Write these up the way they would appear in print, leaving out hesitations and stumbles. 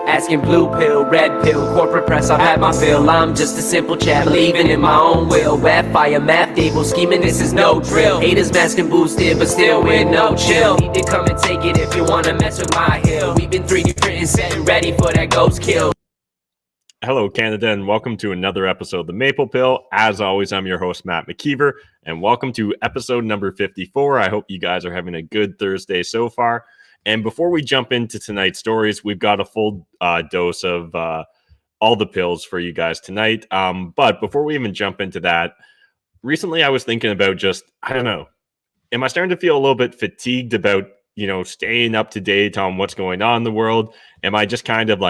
Asking blue pill, red pill, corporate press, I've had my fill. I'm just a simple chap, believing in my own will. Rap, fire, math, table, scheming, this is no drill. Haters masking boosted, but still with no chill. Need to come and take it if you wanna mess with my hill. We've been 3D printing, setting ready for that ghost kill. Hello, Canada, and welcome to another episode of The Maple Pill. As always, I'm your host, Matt McKeever, and welcome to episode number 54. I hope you guys are having a good Thursday so far. And before we jump into tonight's stories, we've got a full dose of all the pills for you guys tonight. But before we even jump into that, recently I was thinking about I don't know, am I starting to feel a little bit fatigued about, staying up to date on what's going on in the world? Am I just kind of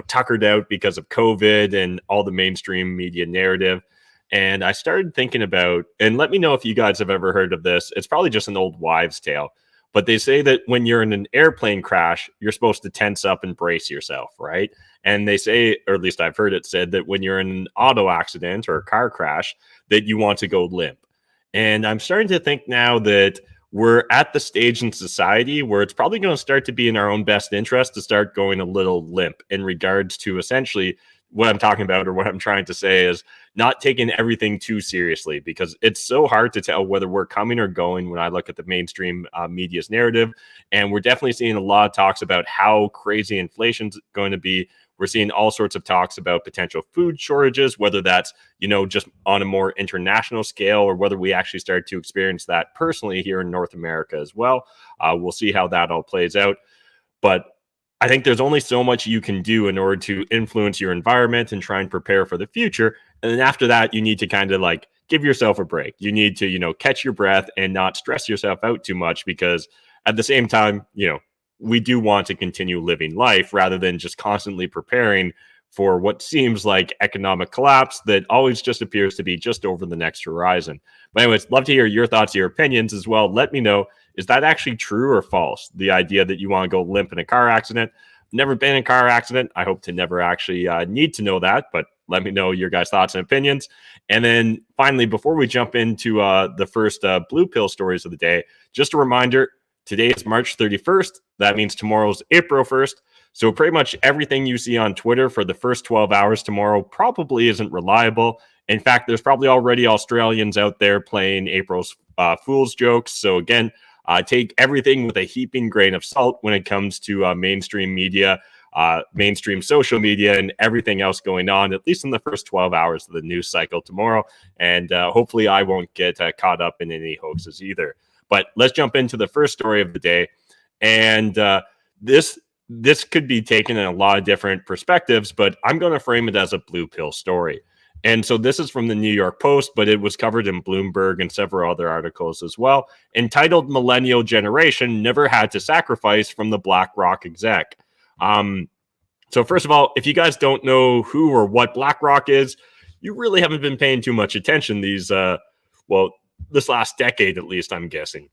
tuckered out because of COVID and all the mainstream media narrative? And I started thinking about, and let me know if you guys have ever heard of this. It's probably just an old wives' tale. But they say that when you're in an airplane crash, you're supposed to tense up and brace yourself, right? And they say, or at least I've heard it said, that when you're in an auto accident or a car crash, that you want to go limp. And I'm starting to think now that we're at the stage in society where it's probably going to start to be in our own best interest to start going a little limp in regards to essentially what I'm talking about, or what I'm trying to say is not taking everything too seriously, because it's so hard to tell whether we're coming or going when I look at the mainstream media's narrative. And we're definitely seeing a lot of talks about how crazy inflation's going to be. We're seeing all sorts of talks about potential food shortages, whether that's, just on a more international scale, or whether we actually start to experience that personally here in North America as well. We'll see how that all plays out. But I think there's only so much you can do in order to influence your environment and try and prepare for the future. And then after that, you need to kind of give yourself a break. You need to, catch your breath and not stress yourself out too much, because at the same time, we do want to continue living life rather than just constantly preparing for what seems like economic collapse that always just appears to be just over the next horizon. But anyways, love to hear your thoughts, your opinions as well. Let me know, is that actually true or false? The idea that you want to go limp in a car accident. Never been in a car accident. I hope to never actually need to know that, but let me know your guys' thoughts and opinions. And then finally, before we jump into the first blue pill stories of the day, just a reminder, today is March 31st. That means tomorrow's April 1st. So pretty much everything you see on Twitter for the first 12 hours tomorrow probably isn't reliable. In fact, there's probably already Australians out there playing April's Fool's jokes. So again, take everything with a heaping grain of salt when it comes to mainstream media, mainstream social media, and everything else going on, at least in the first 12 hours of the news cycle tomorrow. And hopefully I won't get caught up in any hoaxes either. But let's jump into the first story of the day. And this could be taken in a lot of different perspectives, but I'm going to frame it as a blue pill story. And so this is from the New York Post, but it was covered in Bloomberg and several other articles as well, entitled "Millennial Generation Never Had to Sacrifice from the BlackRock Exec." So first of all, if you guys don't know who or what BlackRock is, you really haven't been paying too much attention this last decade, at least, I'm guessing.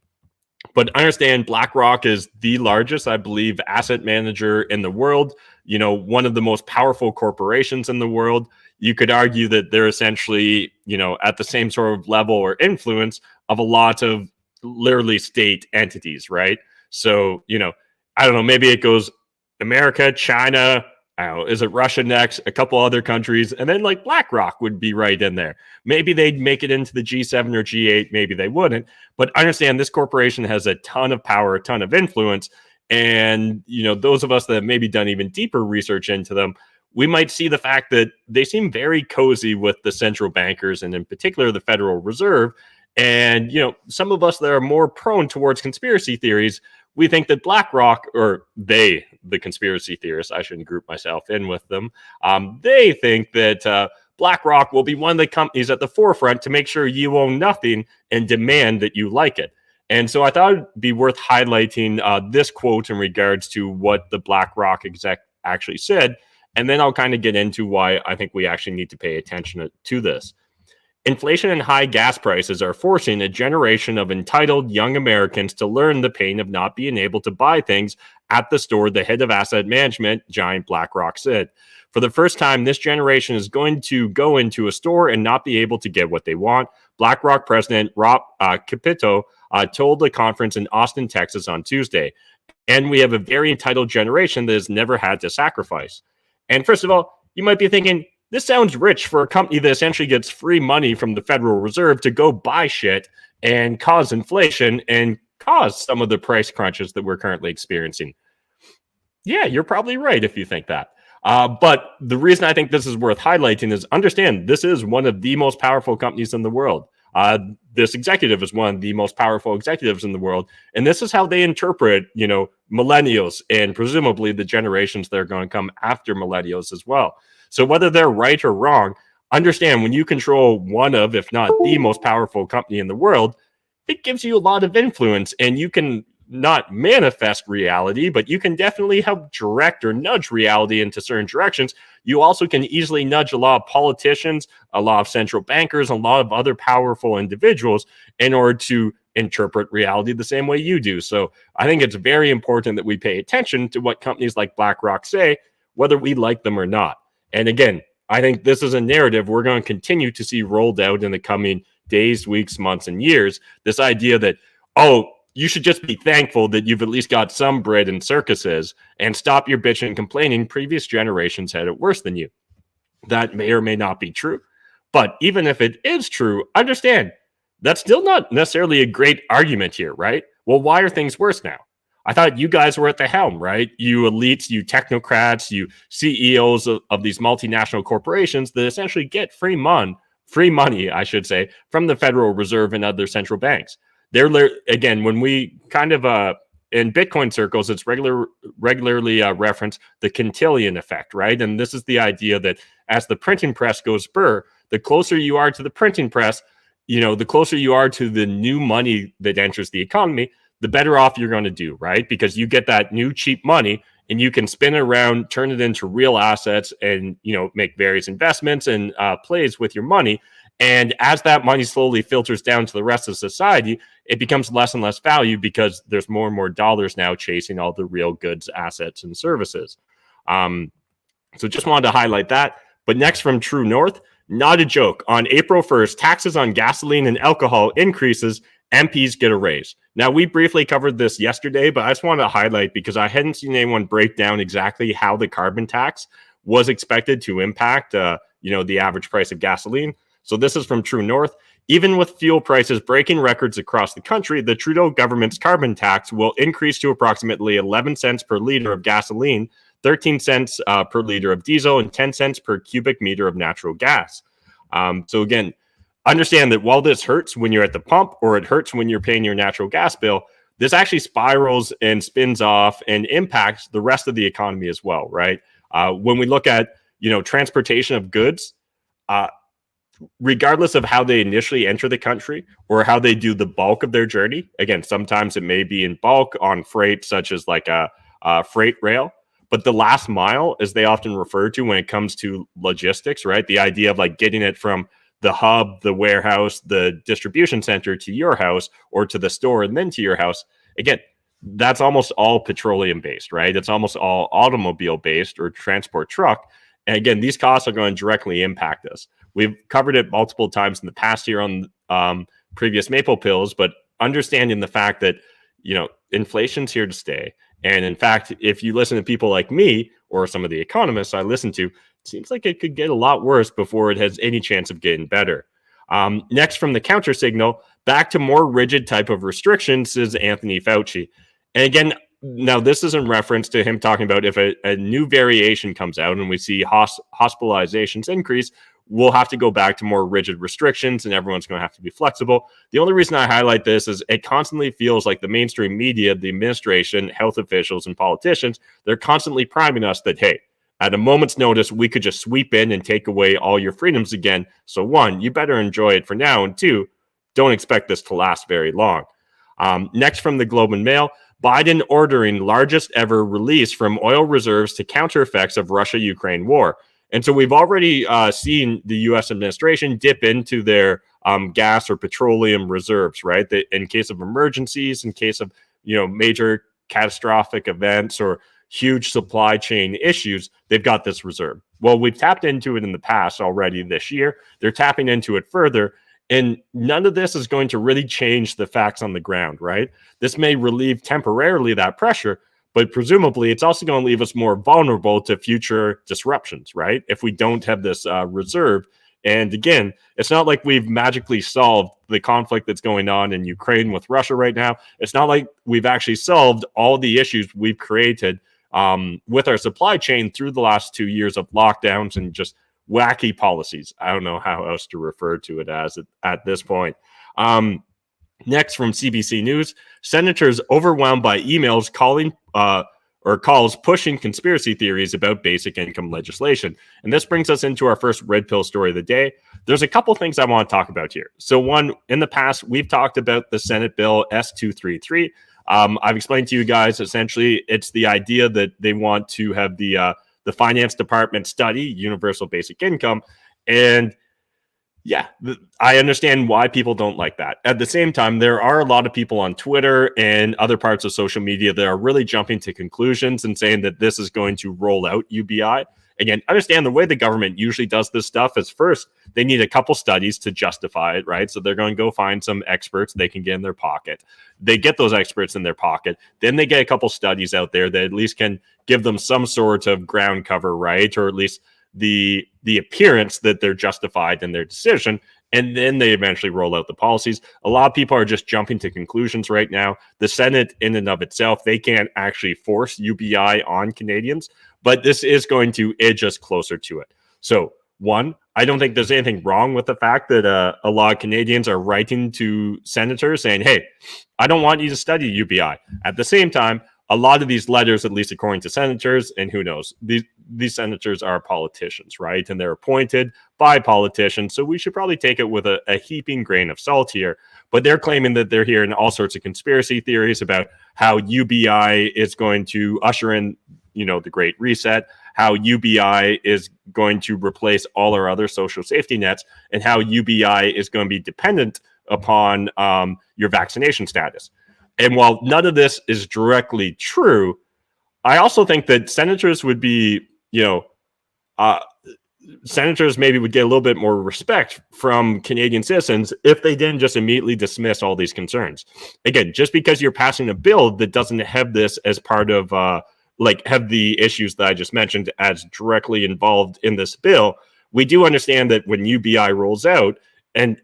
But understand, BlackRock is the largest, I believe, asset manager in the world, one of the most powerful corporations in the world. You could argue that they're essentially, at the same sort of level or influence of a lot of literally state entities, right? So, I don't know, maybe it goes America, China, I don't know, is it Russia next, a couple other countries, and then BlackRock would be right in there. Maybe they'd make it into the G7 or G8, maybe they wouldn't. But understand, this corporation has a ton of power, a ton of influence. And, those of us that have maybe done even deeper research into them, we might see the fact that they seem very cozy with the central bankers, and in particular, the Federal Reserve. And, some of us that are more prone towards conspiracy theories, we think that BlackRock, or the conspiracy theorists, I shouldn't group myself in with them, they think that BlackRock will be one of the companies at the forefront to make sure you own nothing and demand that you like it. And so I thought it'd be worth highlighting this quote in regards to what the BlackRock exec actually said, and then I'll kind of get into why I think we actually need to pay attention to this. Inflation and high gas prices are forcing a generation of entitled young Americans to learn the pain of not being able to buy things at the store, the head of asset management giant BlackRock said. For the first time, this generation is going to go into a store and not be able to get what they want. BlackRock President Rob Capito told a conference in Austin, Texas on Tuesday. And we have a very entitled generation that has never had to sacrifice. And first of all, you might be thinking, this sounds rich for a company that essentially gets free money from the Federal Reserve to go buy shit and cause inflation and cause some of the price crunches that we're currently experiencing. Yeah, you're probably right if you think that. But the reason I think this is worth highlighting is understand this is one of the most powerful companies in the world. This executive is one of the most powerful executives in the world. And this is how they interpret, millennials and presumably the generations that are going to come after millennials as well. So whether they're right or wrong, understand when you control one of, if not the most powerful company in the world, it gives you a lot of influence, and you can not manifest reality, but you can definitely help direct or nudge reality into certain directions. You also can easily nudge a lot of politicians, a lot of central bankers, a lot of other powerful individuals in order to interpret reality the same way you do. So I think it's very important that we pay attention to what companies like BlackRock say, whether we like them or not. And again, I think this is a narrative we're going to continue to see rolled out in the coming days, weeks, months, and years. This idea that, you should just be thankful that you've at least got some bread and circuses and stop your bitching and complaining. Previous generations had it worse than you. That may or may not be true. But even if it is true, understand that's still not necessarily a great argument here, right? Well, why are things worse now? I thought you guys were at the helm, right? You elites, you technocrats, you CEOs of these multinational corporations that essentially get free money, I should say, from the Federal Reserve and other central banks. Again, when we kind of in Bitcoin circles, it's regularly referenced the Cantillon effect, right? And this is the idea that as the printing press goes burr, the closer you are to the printing press, the closer you are to the new money that enters the economy, the better off you're going to do, right? Because you get that new cheap money and you can spin it around, turn it into real assets, and make various investments and plays with your money. And as that money slowly filters down to the rest of society, it becomes less and less value because there's more and more dollars now chasing all the real goods, assets, and services. So just wanted to highlight that. But next from True North, not a joke. On April 1st, taxes on gasoline and alcohol increases. MPs get a raise. Now, we briefly covered this yesterday, but I just wanted to highlight because I hadn't seen anyone break down exactly how the carbon tax was expected to impact, the average price of gasoline. So this is from True North. Even with fuel prices breaking records across the country, the Trudeau government's carbon tax will increase to approximately 11 cents per liter of gasoline, 13 cents per liter of diesel, and 10 cents per cubic meter of natural gas. So again, understand that while this hurts when you're at the pump or it hurts when you're paying your natural gas bill, this actually spirals and spins off and impacts the rest of the economy as well, right? When we look at, transportation of goods, regardless of how they initially enter the country or how they do the bulk of their journey, again, sometimes it may be in bulk on freight, such as like a freight rail, but the last mile, as they often refer to when it comes to logistics, right? The idea of like getting it from the hub, the warehouse, the distribution center to your house or to the store and then to your house. Again, that's almost all petroleum based, right? It's almost all automobile based or transport truck. And again, these costs are going to directly impact us. We've covered it multiple times in the past here on previous Maple Pills, but understanding the fact that, inflation's here to stay. And in fact, if you listen to people like me or some of the economists I listen to, it seems like it could get a lot worse before it has any chance of getting better. Next from the counter signal, back to more rigid type of restrictions, says Anthony Fauci. And again, now this is in reference to him talking about if a new variation comes out and we see hospitalizations increase, we'll have to go back to more rigid restrictions and everyone's going to have to be flexible. The only reason I highlight this is it constantly feels like the mainstream media, the administration, health officials, and politicians, they're constantly priming us that, hey, at a moment's notice, we could just sweep in and take away all your freedoms again. So one, you better enjoy it for now. And two, don't expect this to last very long. Next from the Globe and Mail, Biden ordering largest ever release from oil reserves to counter effects of Russia-Ukraine war. And so we've already seen the U.S. administration dip into their gas or petroleum reserves, right? That in case of emergencies, in case of major catastrophic events or huge supply chain issues, they've got this reserve. Well, we've tapped into it in the past already this year. They're tapping into it further. And none of this is going to really change the facts on the ground, right? This may relieve temporarily that pressure, but presumably it's also going to leave us more vulnerable to future disruptions, right? If we don't have this reserve. And again, it's not like we've magically solved the conflict that's going on in Ukraine with Russia right now. It's not like we've actually solved all the issues we've created with our supply chain through the last 2 years of lockdowns and just wacky policies. I don't know how else to refer to it as at this point. Next, from CBC News, senators overwhelmed by emails calls pushing conspiracy theories about basic income legislation. And this brings us into our first red pill story of the day. There's a couple things I want to talk about here. So one, in the past, we've talked about the Senate bill S233. I've explained to you guys, essentially, it's the idea that they want to have the finance department study universal basic income. And yeah, I understand why people don't like that. At the same time, there are a lot of people on Twitter and other parts of social media that are really jumping to conclusions and saying that this is going to roll out UBI. Again, understand the way the government usually does this stuff is first, they need a couple studies to justify it, right? So they're going to go find some experts they can get in their pocket. They get those experts in their pocket. Then they get a couple studies out there that at least can give them some sort of ground cover, right? Or at least the appearance that they're justified in their decision, and then they eventually roll out the policies. A lot of people are just jumping to conclusions right now. The Senate, in and of itself, they can't actually force UBI on Canadians, but this is going to edge us closer to it. So, one, I don't think there's anything wrong with the fact that a lot of Canadians are writing to senators saying, hey, I don't want you to study UBI. At the same time, a lot of these letters, at least according to senators, and who knows, these senators are politicians, right? And they're appointed by politicians. So we should probably take it with a heaping grain of salt here. But they're claiming that they're hearing all sorts of conspiracy theories about how UBI is going to usher in, the Great Reset, how UBI is going to replace all our other social safety nets, and how UBI is going to be dependent upon your vaccination status. And while none of this is directly true, I also think that senators would be, senators maybe would get a little bit more respect from Canadian citizens if they didn't just immediately dismiss all these concerns. Again, just because you're passing a bill that doesn't have this as part of, have the issues that I just mentioned as directly involved in this bill, we do understand that when UBI rolls out, and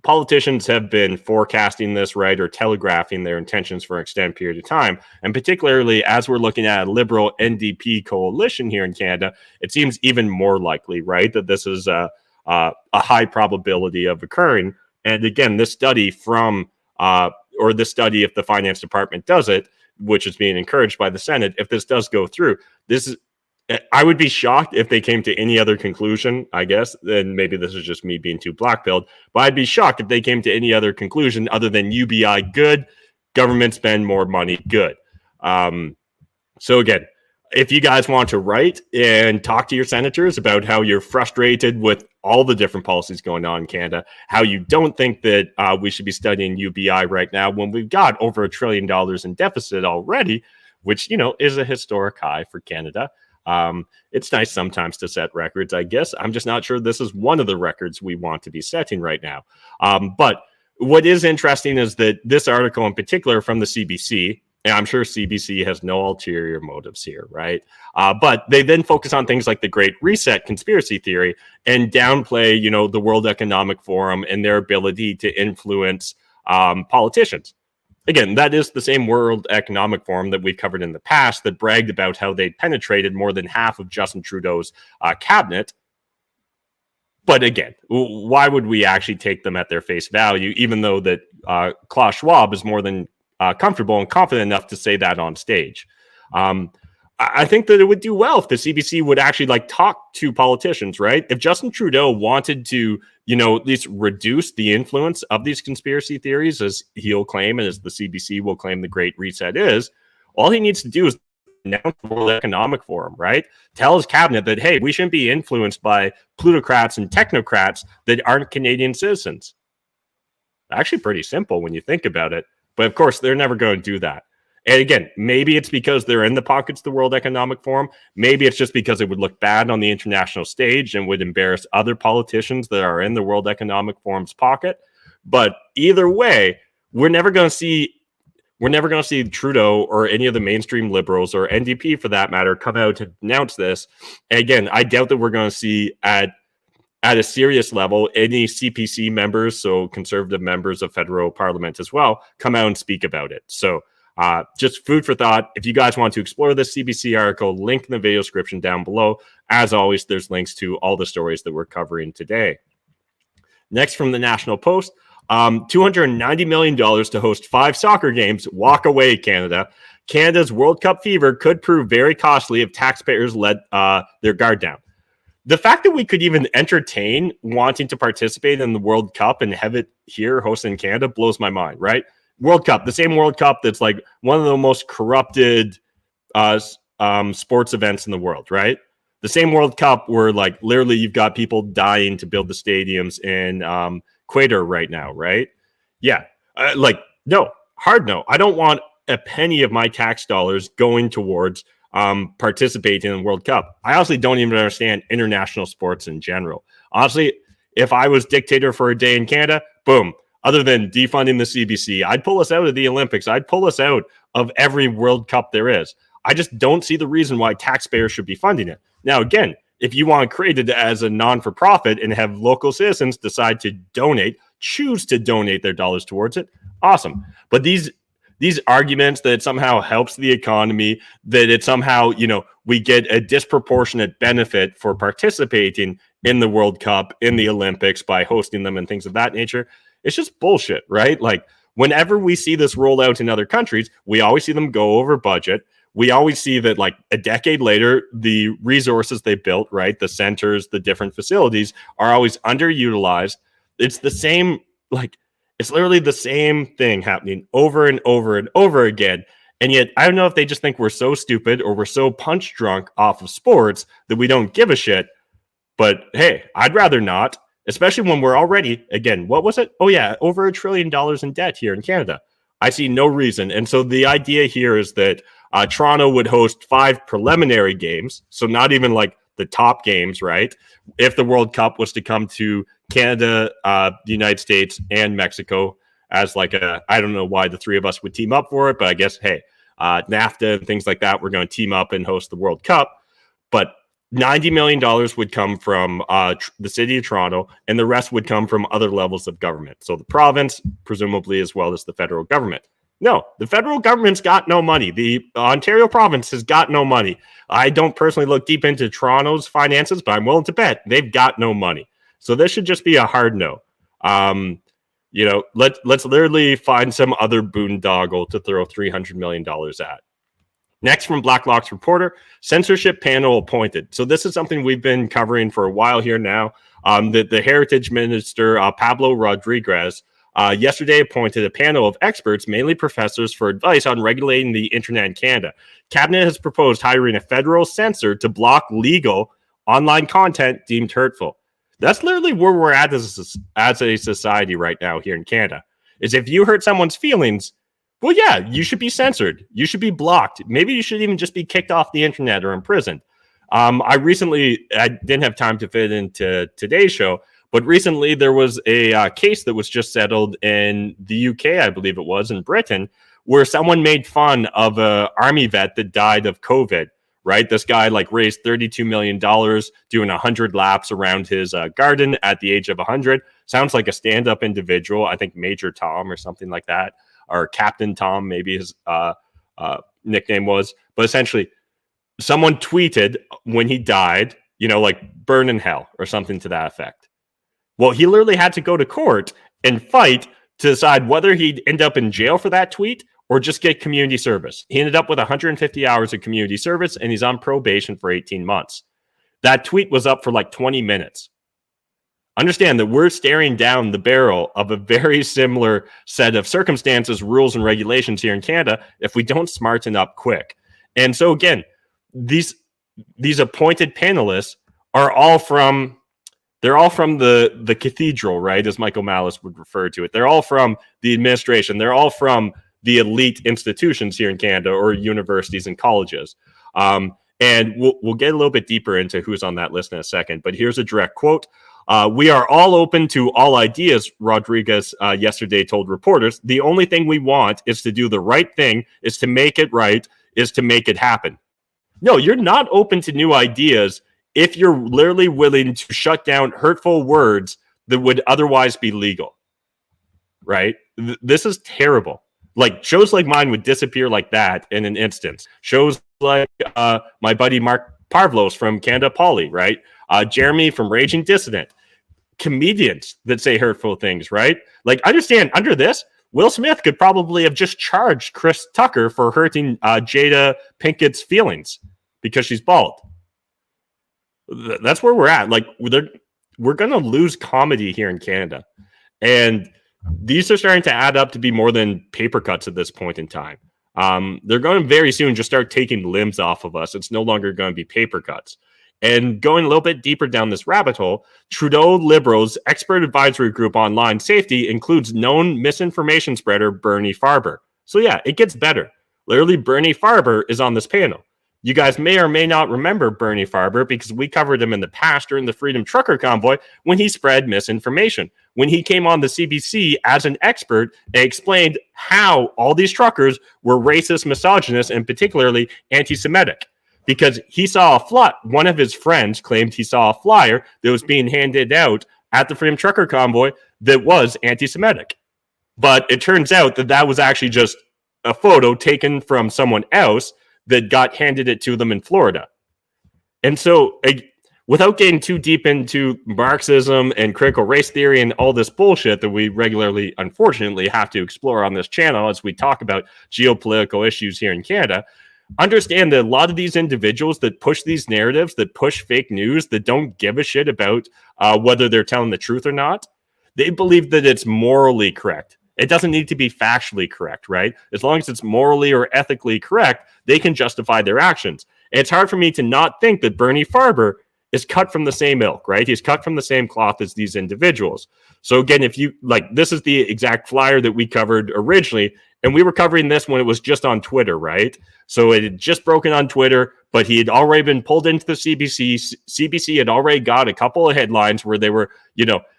politicians have been forecasting this, right, or telegraphing their intentions for an extended period of time. And particularly as we're looking at a liberal NDP coalition here in Canada, it seems even more likely, right, that this is a high probability of occurring. And again, this study if the finance department does it, which is being encouraged by the Senate, if this does go through, I would be shocked if they came to any other conclusion, I guess, then maybe this is just me being too black-pilled, but I'd be shocked if they came to any other conclusion other than UBI good, government spend more money good. So again, if you guys want to write and talk to your senators about how you're frustrated with all the different policies going on in Canada, how you don't think that we should be studying UBI right now when we've got over $1 trillion in deficit already, which, is a historic high for Canada. It's nice sometimes to set records, I guess. I'm just not sure this is one of the records we want to be setting right now. But what is interesting is that this article in particular from the CBC, and I'm sure CBC has no ulterior motives here, right? But they then focus on things like the Great Reset conspiracy theory and downplay, the World Economic Forum and their ability to influence politicians. Again, that is the same World Economic Forum that we've covered in the past that bragged about how they penetrated more than half of Justin Trudeau's cabinet. But again, why would we actually take them at their face value, even though that Klaus Schwab is more than comfortable and confident enough to say that on stage? I think that it would do well if the CBC would actually talk to politicians, right? If Justin Trudeau wanted to, at least reduce the influence of these conspiracy theories, as he'll claim and as the CBC will claim the Great Reset is, all he needs to do is announce the World Economic Forum, right? Tell his cabinet that, hey, we shouldn't be influenced by plutocrats and technocrats that aren't Canadian citizens. Actually pretty simple when you think about it. But of course, they're never going to do that. And again, maybe it's because they're in the pockets of the World Economic Forum. Maybe it's just because it would look bad on the international stage and would embarrass other politicians that are in the World Economic Forum's pocket. But either way, we're never going to see we're never going to see Trudeau or any of the mainstream liberals or NDP for that matter come out to announce this. And again, I doubt that we're going to see at a serious level any CPC members, so conservative members of federal parliament as well, come out and speak about it. So just food for thought. If you guys want to explore this CBC article, link in the video description down below. As always, there's links to all the stories that we're covering today. Next, from the National Post, $290 million to host 5 soccer games. Walk away, Canada. Canada's World Cup fever could prove very costly if taxpayers let their guard down. The fact that we could even entertain wanting to participate in the World Cup and have it here hosted in Canada blows my mind, right? World Cup, the same World Cup that's like one of the most corrupted sports events in the world, right? The same World Cup where like literally you've got people dying to build the stadiums in Ecuador right now, right? Yeah, no, hard no. I don't want a penny of my tax dollars going towards participating in the World Cup. I honestly don't even understand international sports in general. Honestly, if I was dictator for a day in Canada, boom, other than defunding the CBC, I'd pull us out of the Olympics. I'd pull us out of every World Cup there is. I just don't see the reason why taxpayers should be funding it. Now, again, if you want to create it as a non-for-profit and have local citizens decide to donate, choose to donate their dollars towards it, awesome. But these arguments that it somehow helps the economy, that it somehow, we get a disproportionate benefit for participating in the World Cup, in the Olympics by hosting them and things of that nature, it's just bullshit, right? Like whenever we see this rolled out in other countries, we always see them go over budget. We always see that like a decade later, the resources they built, right? The centers, the different facilities are always underutilized. It's the same, it's literally the same thing happening over and over and over again. And yet, I don't know if they just think we're so stupid or we're so punch drunk off of sports that we don't give a shit. But hey, I'd rather not, especially when we're already, again, what was it? Oh yeah, over $1 trillion in debt here in Canada. I see no reason. And so the idea here is that Toronto would host 5 preliminary games, so not even like the top games, right? If the World Cup was to come to Canada, the United States, and Mexico as like I don't know why the three of us would team up for it, but I guess, hey, NAFTA and things like that, we're going to team up and host the World Cup. But $90 million would come from the city of Toronto, and the rest would come from other levels of government. So the province, presumably, as well as the federal government. No, the federal government's got no money. The Ontario province has got no money. I don't personally look deep into Toronto's finances, but I'm willing to bet they've got no money. So this should just be a hard no. Let's literally find some other boondoggle to throw $300 million at. Next, from BlackRock's reporter, censorship panel appointed. So this is something we've been covering for a while here now. The Heritage Minister, Pablo Rodriguez, yesterday appointed a panel of experts, mainly professors, for advice on regulating the internet in Canada. Cabinet has proposed hiring a federal censor to block legal online content deemed hurtful. That's literally where we're at as a society right now here in Canada, is if you hurt someone's feelings, well, yeah, you should be censored. You should be blocked. Maybe you should even just be kicked off the internet or imprisoned. I didn't have time to fit into today's show, but recently there was a case that was just settled in the UK, I believe it was, in Britain, where someone made fun of an army vet that died of COVID, right? This guy raised $32 million doing 100 laps around his garden at the age of 100. Sounds like a stand-up individual. I think Major Tom or something like that, or Captain Tom, maybe his nickname was. But essentially, someone tweeted when he died, burn in hell or something to that effect. Well, he literally had to go to court and fight to decide whether he'd end up in jail for that tweet or just get community service. He ended up with 150 hours of community service, and he's on probation for 18 months. That tweet was up for 20 minutes. Understand that we're staring down the barrel of a very similar set of circumstances, rules, and regulations here in Canada if we don't smarten up quick. And so again, these appointed panelists are all from the cathedral, right? As Michael Malice would refer to it. They're all from the administration. They're all from the elite institutions here in Canada, or universities and colleges. And we'll get a little bit deeper into who's on that list in a second. But here's a direct quote. We are all open to all ideas, Rodriguez yesterday told reporters. The only thing we want is to do the right thing, is to make it right, is to make it happen. No, you're not open to new ideas if you're literally willing to shut down hurtful words that would otherwise be legal, right? This is terrible. Like, shows like mine would disappear like that in an instant. Shows like my buddy Mark Parvlos from Canada Poly, right? Jeremy from Raging Dissident. Comedians that say hurtful things, right? Like, understand, under this, Will Smith could probably have just charged Chris Tucker for hurting Jada Pinkett's feelings because she's bald. That's where we're at. Like, we're going to lose comedy here in Canada. And these are starting to add up to be more than paper cuts at this point in time. They're going to very soon just start taking limbs off of us. It's no longer going to be paper cuts. And going a little bit deeper down this rabbit hole, Trudeau Liberals' expert advisory group on line safety includes known misinformation spreader Bernie Farber. So yeah, it gets better. Literally, Bernie Farber is on this panel. You guys may or may not remember Bernie Farber because we covered him in the past during the Freedom Trucker Convoy when he spread misinformation. When he came on the CBC as an expert and explained how all these truckers were racist, misogynist, and particularly anti-Semitic. Because he saw one of his friends claimed he saw a flyer that was being handed out at the Freedom Trucker Convoy that was anti-Semitic. But it turns out that that was actually just a photo taken from someone else that got handed it to them in Florida. And so, without getting too deep into Marxism and critical race theory and all this bullshit that we regularly, unfortunately, have to explore on this channel as we talk about geopolitical issues here in Canada, understand that a lot of these individuals that push these narratives, that push fake news, that don't give a shit about whether they're telling the truth or not, they believe that it's morally correct. It doesn't need to be factually correct, right? As long as it's morally or ethically correct, they can justify their actions. And it's hard for me to not think that Bernie Farber is cut from the same ilk, right? He's cut from the same cloth as these individuals. So again, if you like, this is the exact flyer that we covered originally, and we were covering this when it was just on Twitter, right? So it had just broken on Twitter, but he had already been pulled into the CBC. CBC had already got a couple of headlines where they were,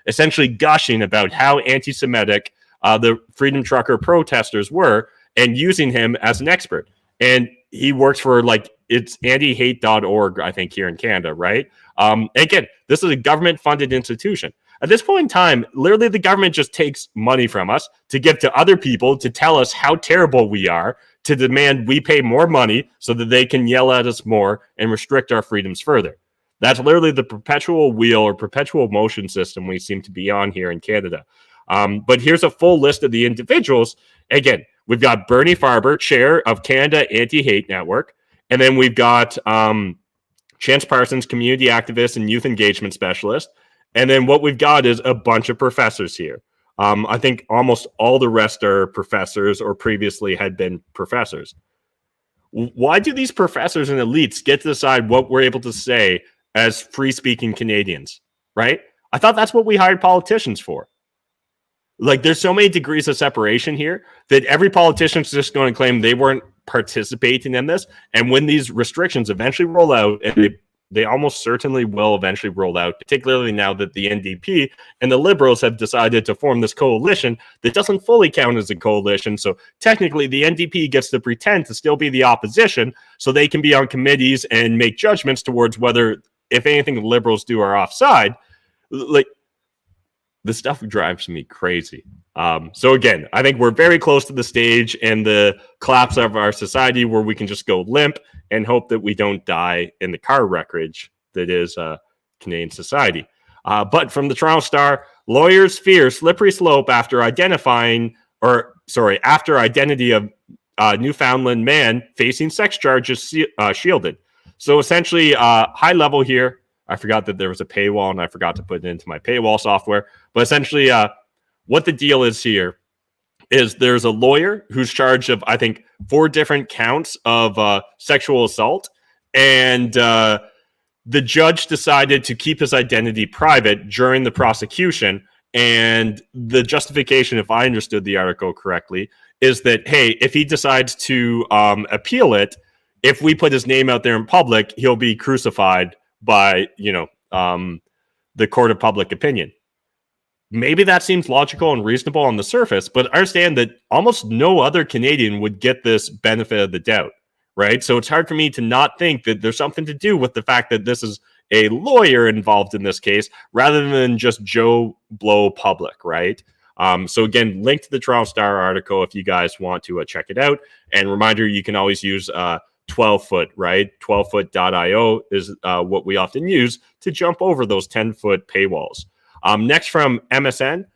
essentially gushing about how anti-Semitic the Freedom Trucker protesters were and using him as an expert. And he works for it's antihate.org, I think, here in Canada, right? Again, this is a government-funded institution. At this point in time, literally the government just takes money from us to give to other people to tell us how terrible we are, to demand we pay more money so that they can yell at us more and restrict our freedoms further. That's literally the perpetual wheel or perpetual motion system we seem to be on here in Canada. But here's a full list of the individuals. Again, we've got Bernie Farber, chair of Canada Anti-Hate Network. And then we've got Chance Parsons, community activist and youth engagement specialist. And then what we've got is a bunch of professors here. I think almost all the rest are professors or previously had been professors. Why do these professors and elites get to decide what we're able to say as free-speaking Canadians, right? I thought that's what we hired politicians for. Like, there's so many degrees of separation here that every politician's just going to claim they weren't participating in this. And when these restrictions eventually roll out, and they almost certainly will eventually roll out, particularly now that the NDP and the Liberals have decided to form this coalition that doesn't fully count as a coalition. So technically the NDP gets to pretend to still be the opposition so they can be on committees and make judgments towards whether, if anything, the Liberals do are offside. Like, this stuff drives me crazy. So again, I think we're very close to the stage and the collapse of our society where we can just go limp and hope that we don't die in the car wreckage that is Canadian society. But from the Toronto Star, lawyers fear slippery slope after identity of Newfoundland man facing sex charges shielded. So essentially, high level here. I forgot that there was a paywall and I forgot to put it into my paywall software. But essentially, what the deal is here is there's a lawyer who's charged of, I think, 4 different counts of sexual assault. And the judge decided to keep his identity private during the prosecution. And the justification, if I understood the article correctly, is that, hey, if he decides to appeal it, if we put his name out there in public, he'll be crucified by, the court of public opinion. Maybe that seems logical and reasonable on the surface, but understand that almost no other Canadian would get this benefit of the doubt, right? So it's hard for me to not think that there's something to do with the fact that this is a lawyer involved in this case rather than just Joe Blow public, right? So again, link to the Toronto Star article if you guys want to check it out. And reminder, you can always use 12-foot, right? 12foot.io is what we often use to jump over those 10-foot paywalls. Next from MSN,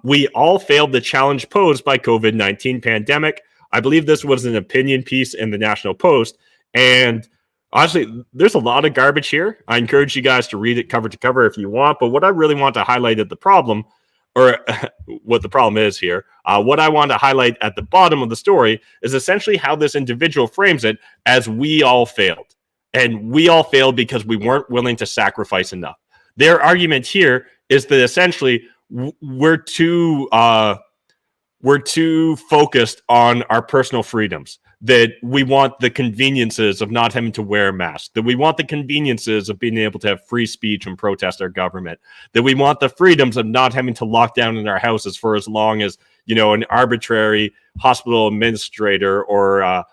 we all failed the challenge posed by COVID-19 pandemic. I believe this was an opinion piece in the National Post. And honestly, there's a lot of garbage here. I encourage you guys to read it cover to cover if you want. But what I really want to highlight at the problem, or what the problem is here, what I want to highlight at the bottom of the story is essentially how this individual frames it as we all failed. And we all failed because we weren't willing to sacrifice enough. Their argument here is that essentially we're too focused on our personal freedoms, that we want the conveniences of not having to wear a mask, that we want the conveniences of being able to have free speech and protest our government, that we want the freedoms of not having to lock down in our houses for as long as, an arbitrary hospital administrator or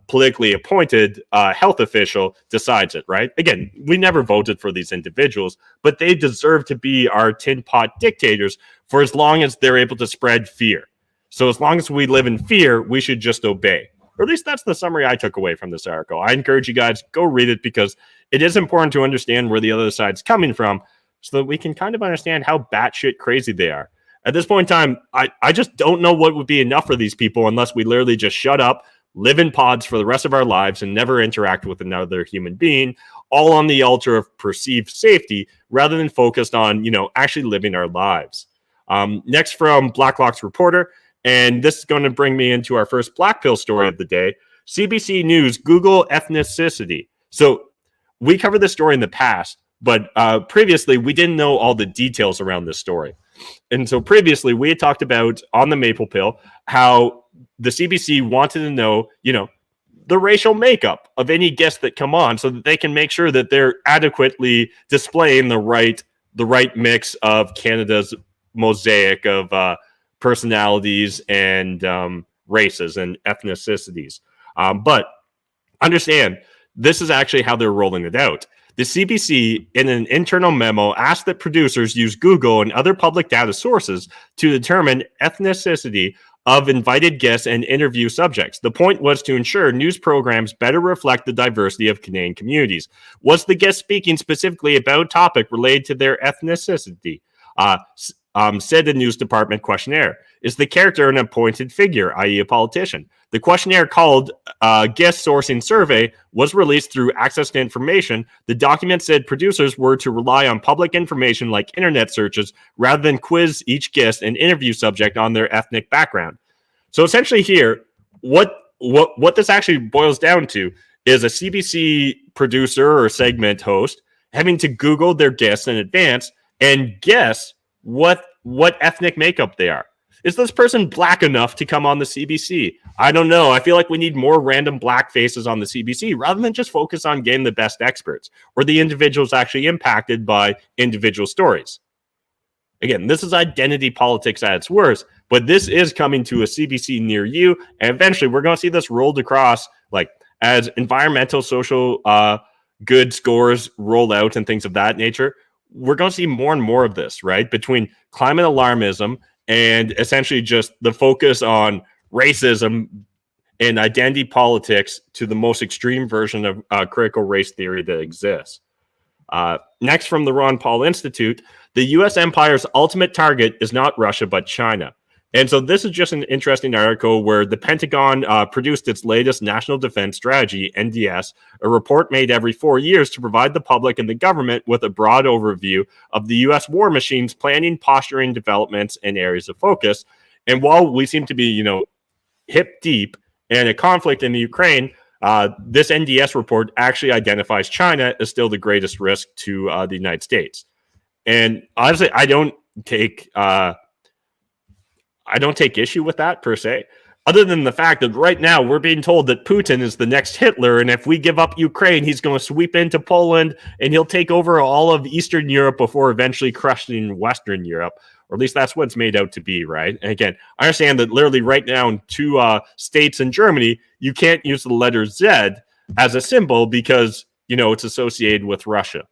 politically appointed health official decides it, right? Again, we never voted for these individuals, but they deserve to be our tin pot dictators for as long as they're able to spread fear. So as long as we live in fear, we should just obey. Or at least that's the summary I took away from this article. I encourage you guys, go read it because it is important to understand where the other side's coming from so that we can kind of understand how batshit crazy they are. At this point in time, I just don't know what would be enough for these people unless we literally just shut up, live in pods for the rest of our lives and never interact with another human being, all on the altar of perceived safety rather than focused on, actually living our lives. Next from BlackRock's reporter, and this is going to bring me into our first Black Pill story of the day, CBC News, Google ethnicity. So we covered this story in the past, but previously we didn't know all the details around this story. And so previously we had talked about on the Maple Pill how the CBC wanted to know, the racial makeup of any guests that come on so that they can make sure that they're adequately displaying the right mix of Canada's mosaic of personalities and races and ethnicities. But understand, this is actually how they're rolling it out. The CBC, in an internal memo, asked that producers use Google and other public data sources to determine ethnicity of invited guests and interview subjects. The point was to ensure news programs better reflect the diversity of Canadian communities. Was the guest speaking specifically about a topic related to their ethnicity? Said the news department questionnaire. Is the character an appointed figure, i.e. a politician? The questionnaire called Guest Sourcing Survey was released through Access to Information. The document said producers were to rely on public information like internet searches rather than quiz each guest and interview subject on their ethnic background. So essentially here, what this actually boils down to is a CBC producer or segment host having to Google their guests in advance and guess what ethnic makeup they are. Is this person black enough to come on the CBC? I don't know. I feel like we need more random black faces on the CBC rather than just focus on getting the best experts or the individuals actually impacted by individual stories. Again, this is identity politics at its worst, but this is coming to a CBC near you, and eventually we're going to see this rolled across, like as environmental, social good scores roll out and things of that nature. We're going to see more and more of this, right? Between climate alarmism and essentially just the focus on racism and identity politics to the most extreme version of critical race theory that exists. Next from the Ron Paul Institute, the U.S. empire's ultimate target is not Russia, but China. And so this is just an interesting article where the Pentagon produced its latest National Defense Strategy, NDS, a report made every 4 years to provide the public and the government with a broad overview of the U.S. war machine's planning, posturing, developments, and areas of focus. And while we seem to be, hip deep in a conflict in the Ukraine, this NDS report actually identifies China as still the greatest risk to the United States. And honestly, I don't take issue with that per se. other than the fact that right now we're being told that Putin is the next Hitler, and if we give up Ukraine, he's going to sweep into Poland and he'll take over all of Eastern Europe before eventually crushing Western Europe. Or at least that's what it's made out to be, right? And again, I understand that literally right now in two states in Germany, you can't use the letter Z as a symbol because, it's associated with Russia.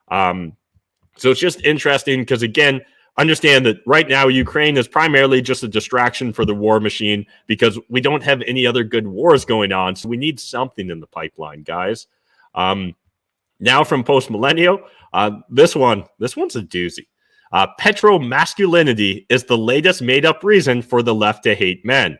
So it's just interesting because, again, understand that right now Ukraine is primarily just a distraction for the war machine because we don't have any other good wars going on. So we need something in the pipeline, guys. Now from Post-Millennial, this one's a doozy. Petromasculinity is the latest made-up reason for the left to hate men.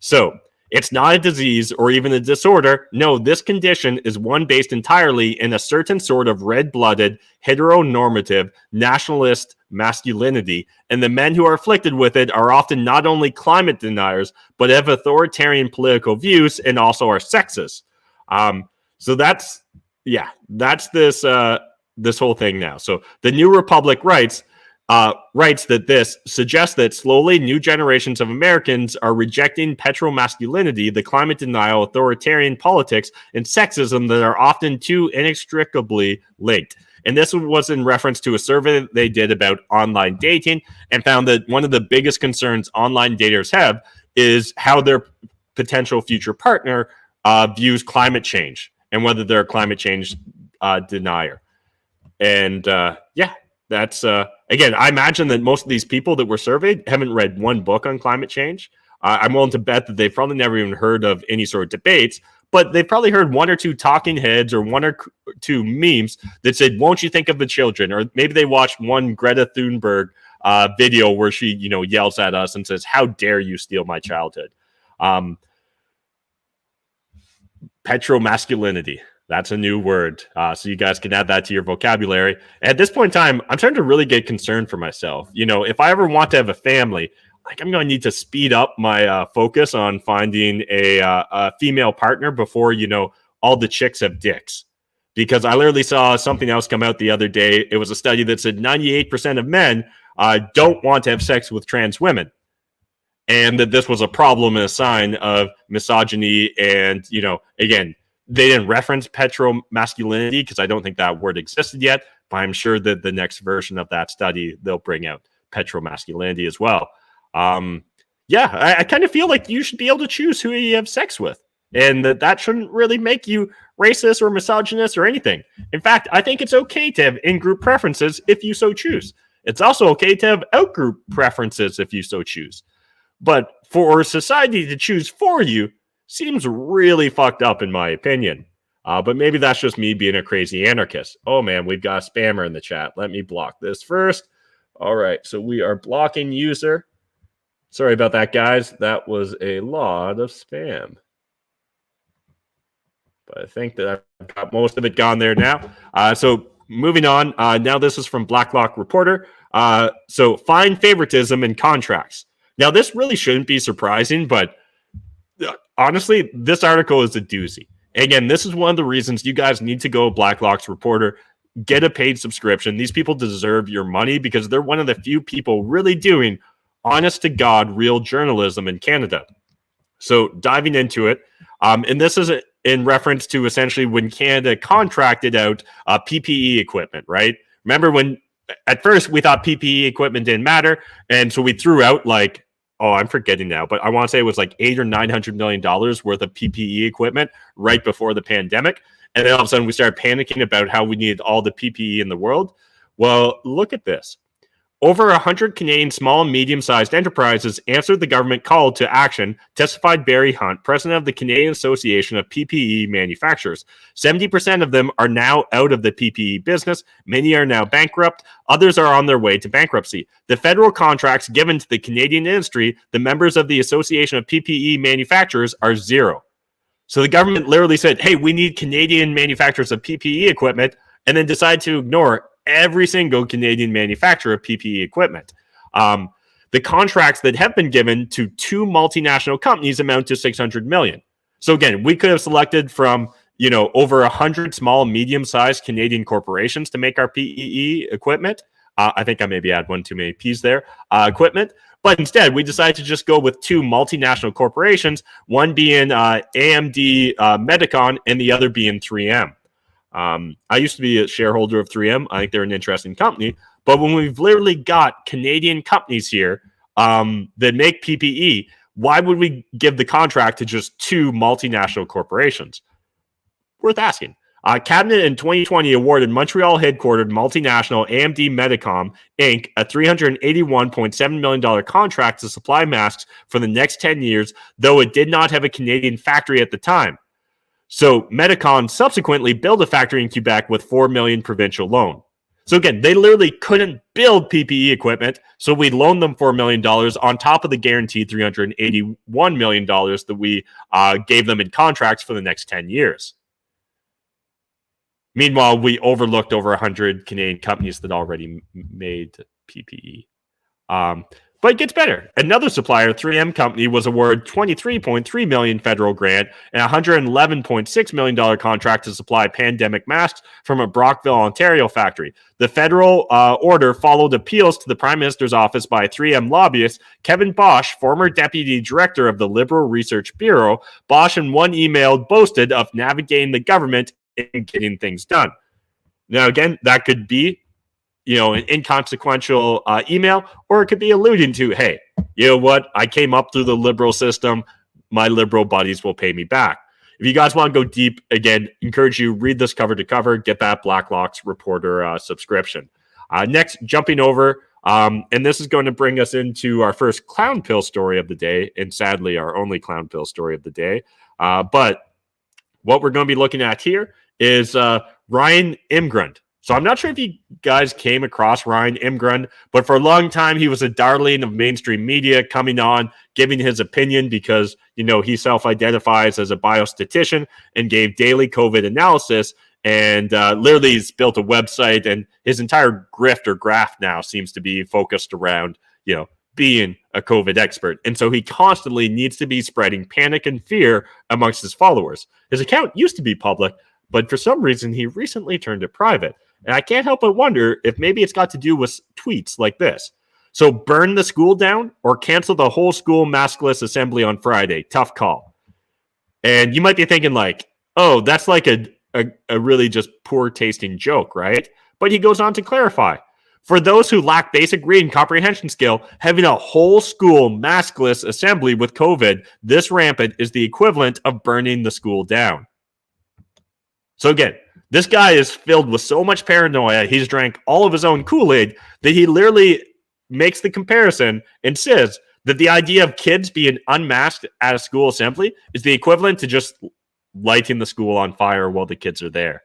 So it's not a disease or even a disorder. No, this condition is one based entirely in a certain sort of red-blooded, heteronormative, nationalist masculinity, and the men who are afflicted with it are often not only climate deniers, but have authoritarian political views and also are sexist. So that's this whole thing now. So the New Republic writes that this suggests that slowly new generations of Americans are rejecting petromasculinity, the climate denial, authoritarian politics, and sexism that are often too inextricably linked. And this was in reference to a survey that they did about online dating and found that one of the biggest concerns online daters have is how their potential future partner views climate change and whether they're a climate change denier. And that's again, I imagine that most of these people that were surveyed haven't read one book on climate change. I'm willing to bet that they've probably never even heard of any sort of debates, but they've probably heard one or two talking heads or one or two memes that said, "Won't you think of the children?" Or maybe they watched one Greta Thunberg video where she, yells at us and says, "How dare you steal my childhood?" Petromasculinity. That's a new word. So you guys can add that to your vocabulary. At this point in time, I'm starting to really get concerned for myself. If I ever want to have a family, I'm going to need to speed up my focus on finding a female partner before, all the chicks have dicks. Because I literally saw something else come out the other day. It was a study that said 98% of men don't want to have sex with trans women. And that this was a problem and a sign of misogyny. And, again, they didn't reference petromasculinity because I don't think that word existed yet, but I'm sure that the next version of that study, they'll bring out petromasculinity as well. I kind of feel like you should be able to choose who you have sex with, and that shouldn't really make you racist or misogynist or anything. In fact, I think it's okay to have in-group preferences if you so choose. It's also okay to have out-group preferences if you so choose. But for society to choose for you seems really fucked up in my opinion. But maybe that's just me being a crazy anarchist. Oh man, we've got a spammer in the chat. Let me block this first. All right, so we are blocking user. Sorry about that, guys. That was a lot of spam. But I think that I've got most of it gone there now. So moving on. Now this is from BlackRock Reporter. So find favoritism in contracts. Now this really shouldn't be surprising, but honestly, this article is a doozy. Again, this is one of the reasons you guys need to go BlackRock's Reporter, get a paid subscription. These people deserve your money because they're one of the few people really doing honest to God real journalism in Canada. So diving into it, and this is in reference to essentially when Canada contracted out PPE equipment, right? Remember when at first we thought PPE equipment didn't matter, and so we threw out I'm forgetting now, but I want to say it was $800 or $900 million worth of PPE equipment right before the pandemic. And then all of a sudden we started panicking about how we needed all the PPE in the world. Well, look at this. Over 100 Canadian small and medium-sized enterprises answered the government call to action, testified Barry Hunt, president of the Canadian Association of PPE Manufacturers. 70% of them are now out of the PPE business. Many are now bankrupt. Others are on their way to bankruptcy. The federal contracts given to the Canadian industry, the members of the Association of PPE Manufacturers, are zero. So the government literally said, hey, we need Canadian manufacturers of PPE equipment, and then decided to ignore every single Canadian manufacturer of PPE equipment. The contracts that have been given to two multinational companies amount to $600 million. So again, we could have selected from, over 100 small, medium-sized Canadian corporations to make our PPE equipment. I think I maybe had one too many P's there, equipment. But instead, we decided to just go with two multinational corporations, one being AMD Medicon and the other being 3M. I used to be a shareholder of 3M. I think they're an interesting company. But when we've literally got Canadian companies here that make PPE, why would we give the contract to just two multinational corporations? Worth asking. Cabinet in 2020 awarded Montreal-headquartered multinational AMD Medicom, Inc. a $381.7 million contract to supply masks for the next 10 years, though it did not have a Canadian factory at the time. So Medicom subsequently built a factory in Quebec with $4 million provincial loan. So again, they literally couldn't build PPE equipment, so we loaned them $4 million on top of the guaranteed $381 million that we gave them in contracts for the next 10 years. Meanwhile, we overlooked over 100 Canadian companies that already made PPE. But it gets better. Another supplier, 3M Company, was awarded $23.3 million federal grant and $111.6 million contract to supply pandemic masks from a Brockville, Ontario factory. The federal order followed appeals to the Prime Minister's office by 3M lobbyist Kevin Bosch, former deputy director of the Liberal Research Bureau. Bosch in one email boasted of navigating the government and getting things done. Now, again, that could be, an inconsequential email, or it could be alluding to, hey, you know what? I came up through the liberal system. My liberal buddies will pay me back. If you guys want to go deep, again, encourage you, read this cover to cover, get that BlackRock's Reporter subscription. Next, jumping over, and this is going to bring us into our first clown pill story of the day, and sadly, our only clown pill story of the day. But what we're going to be looking at here is Ryan Imgrund. So I'm not sure if you guys came across Ryan Imgrund, but for a long time, he was a darling of mainstream media, coming on, giving his opinion because, he self-identifies as a biostatistician and gave daily COVID analysis. And literally he's built a website, and his entire grift or graft now seems to be focused around, being a COVID expert. And so he constantly needs to be spreading panic and fear amongst his followers. His account used to be public, but for some reason, he recently turned it private. And I can't help but wonder if maybe it's got to do with tweets like this. So burn the school down or cancel the whole school maskless assembly on Friday. Tough call. And you might be thinking like, oh, that's like a really just poor tasting joke, right? But he goes on to clarify. For those who lack basic reading comprehension skill, having a whole school maskless assembly with COVID this rampant is the equivalent of burning the school down. So again, this guy is filled with so much paranoia, he's drank all of his own Kool-Aid, that he literally makes the comparison and says that the idea of kids being unmasked at a school assembly is the equivalent to just lighting the school on fire while the kids are there.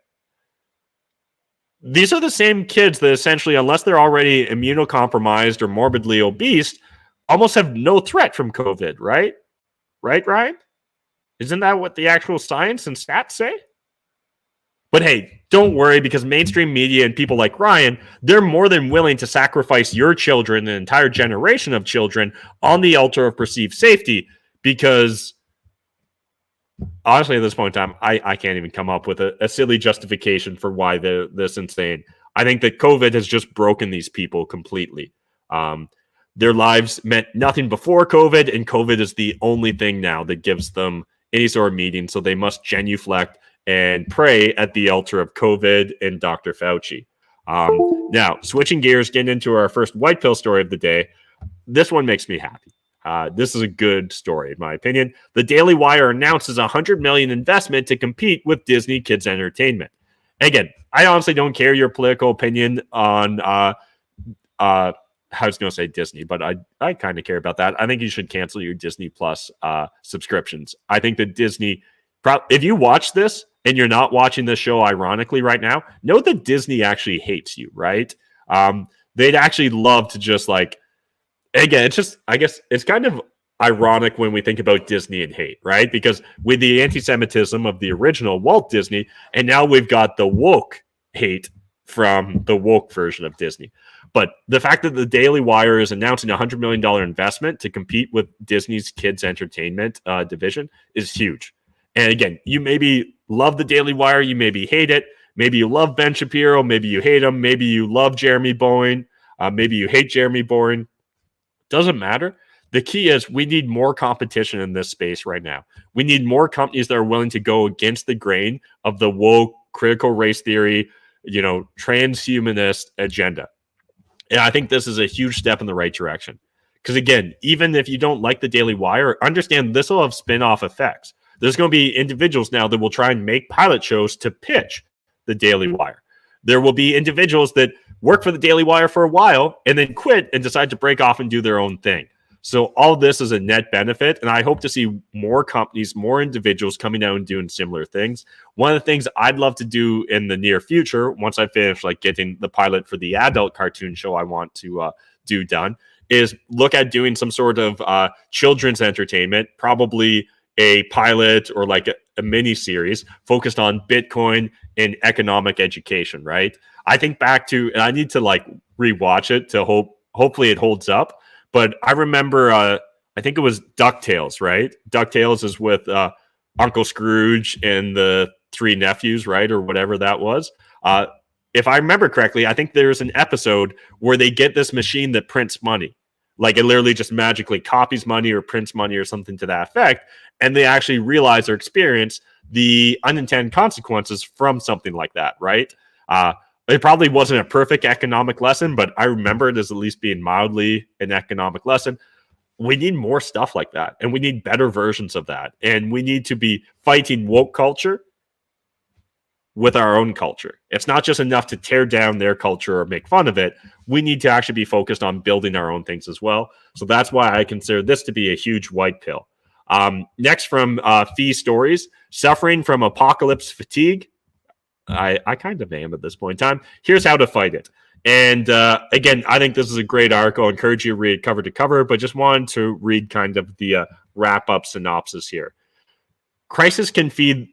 These are the same kids that essentially, unless they're already immunocompromised or morbidly obese, almost have no threat from COVID, right? Right, Ryan? Isn't that what the actual science and stats say? But hey, don't worry, because mainstream media and people like Ryan, they're more than willing to sacrifice your children, an entire generation of children, on the altar of perceived safety, because honestly, at this point in time, I can't even come up with a silly justification for why they're this insane. I think that COVID has just broken these people completely. Their lives meant nothing before COVID, and COVID is the only thing now that gives them any sort of meaning, so they must genuflect and pray at the altar of COVID and Dr. Fauci. Now, switching gears, getting into our first white pill story of the day. This one makes me happy. This is a good story, in my opinion. The Daily Wire announces a $100 million investment to compete with Disney Kids Entertainment. Again, I honestly don't care your political opinion on, I was going to say Disney, but I kind of care about that. I think you should cancel your Disney Plus subscriptions. I think that Disney, if you watch this and you're not watching this show ironically right now, know that Disney actually hates you, right? They'd actually love to just like, again, it's just, I guess it's kind of ironic when we think about Disney and hate, right? Because with the anti-Semitism of the original Walt Disney, and now we've got the woke hate from the woke version of Disney. But the fact that the Daily Wire is announcing a $100 million investment to compete with Disney's kids entertainment division is huge. And again, you maybe love the Daily Wire, you maybe hate it. Maybe you love Ben Shapiro, maybe you hate him, maybe you love Jeremy Bowen. Maybe you hate Jeremy Boring. Doesn't matter. The key is we need more competition in this space right now. We need more companies that are willing to go against the grain of the woke, critical race theory, transhumanist agenda. And I think this is a huge step in the right direction. Because again, even if you don't like the Daily Wire, understand this will have spin-off effects. There's going to be individuals now that will try and make pilot shows to pitch the Daily Wire. There will be individuals that work for the Daily Wire for a while and then quit and decide to break off and do their own thing. So all of this is a net benefit, and I hope to see more companies, more individuals coming out and doing similar things. One of the things I'd love to do in the near future, once I finish getting the pilot for the adult cartoon show I want to do done, is look at doing some sort of children's entertainment, probably a pilot or a mini series focused on Bitcoin and economic education, right? I think back to, and I need to rewatch it to hopefully it holds up. But I remember, I think it was DuckTales, right? DuckTales is with Uncle Scrooge and the three nephews, right? Or whatever that was. If I remember correctly, I think there's an episode where they get this machine that prints money. It literally just magically copies money or prints money or something to that effect. And they actually realize or experience the unintended consequences from something like that, right? It probably wasn't a perfect economic lesson, but I remember it as at least being mildly an economic lesson. We need more stuff like that, and we need better versions of that. And we need to be fighting woke culture with our own culture. It's not just enough to tear down their culture or make fun of it. We need to actually be focused on building our own things as well. So that's why I consider this to be a huge white pill. Next from Fee Stories, suffering from apocalypse fatigue. I kind of am at this point in time. Here's how to fight it. And again, I think this is a great article. I encourage you to read cover to cover, but just wanted to read kind of the wrap-up synopsis here. Crisis can feed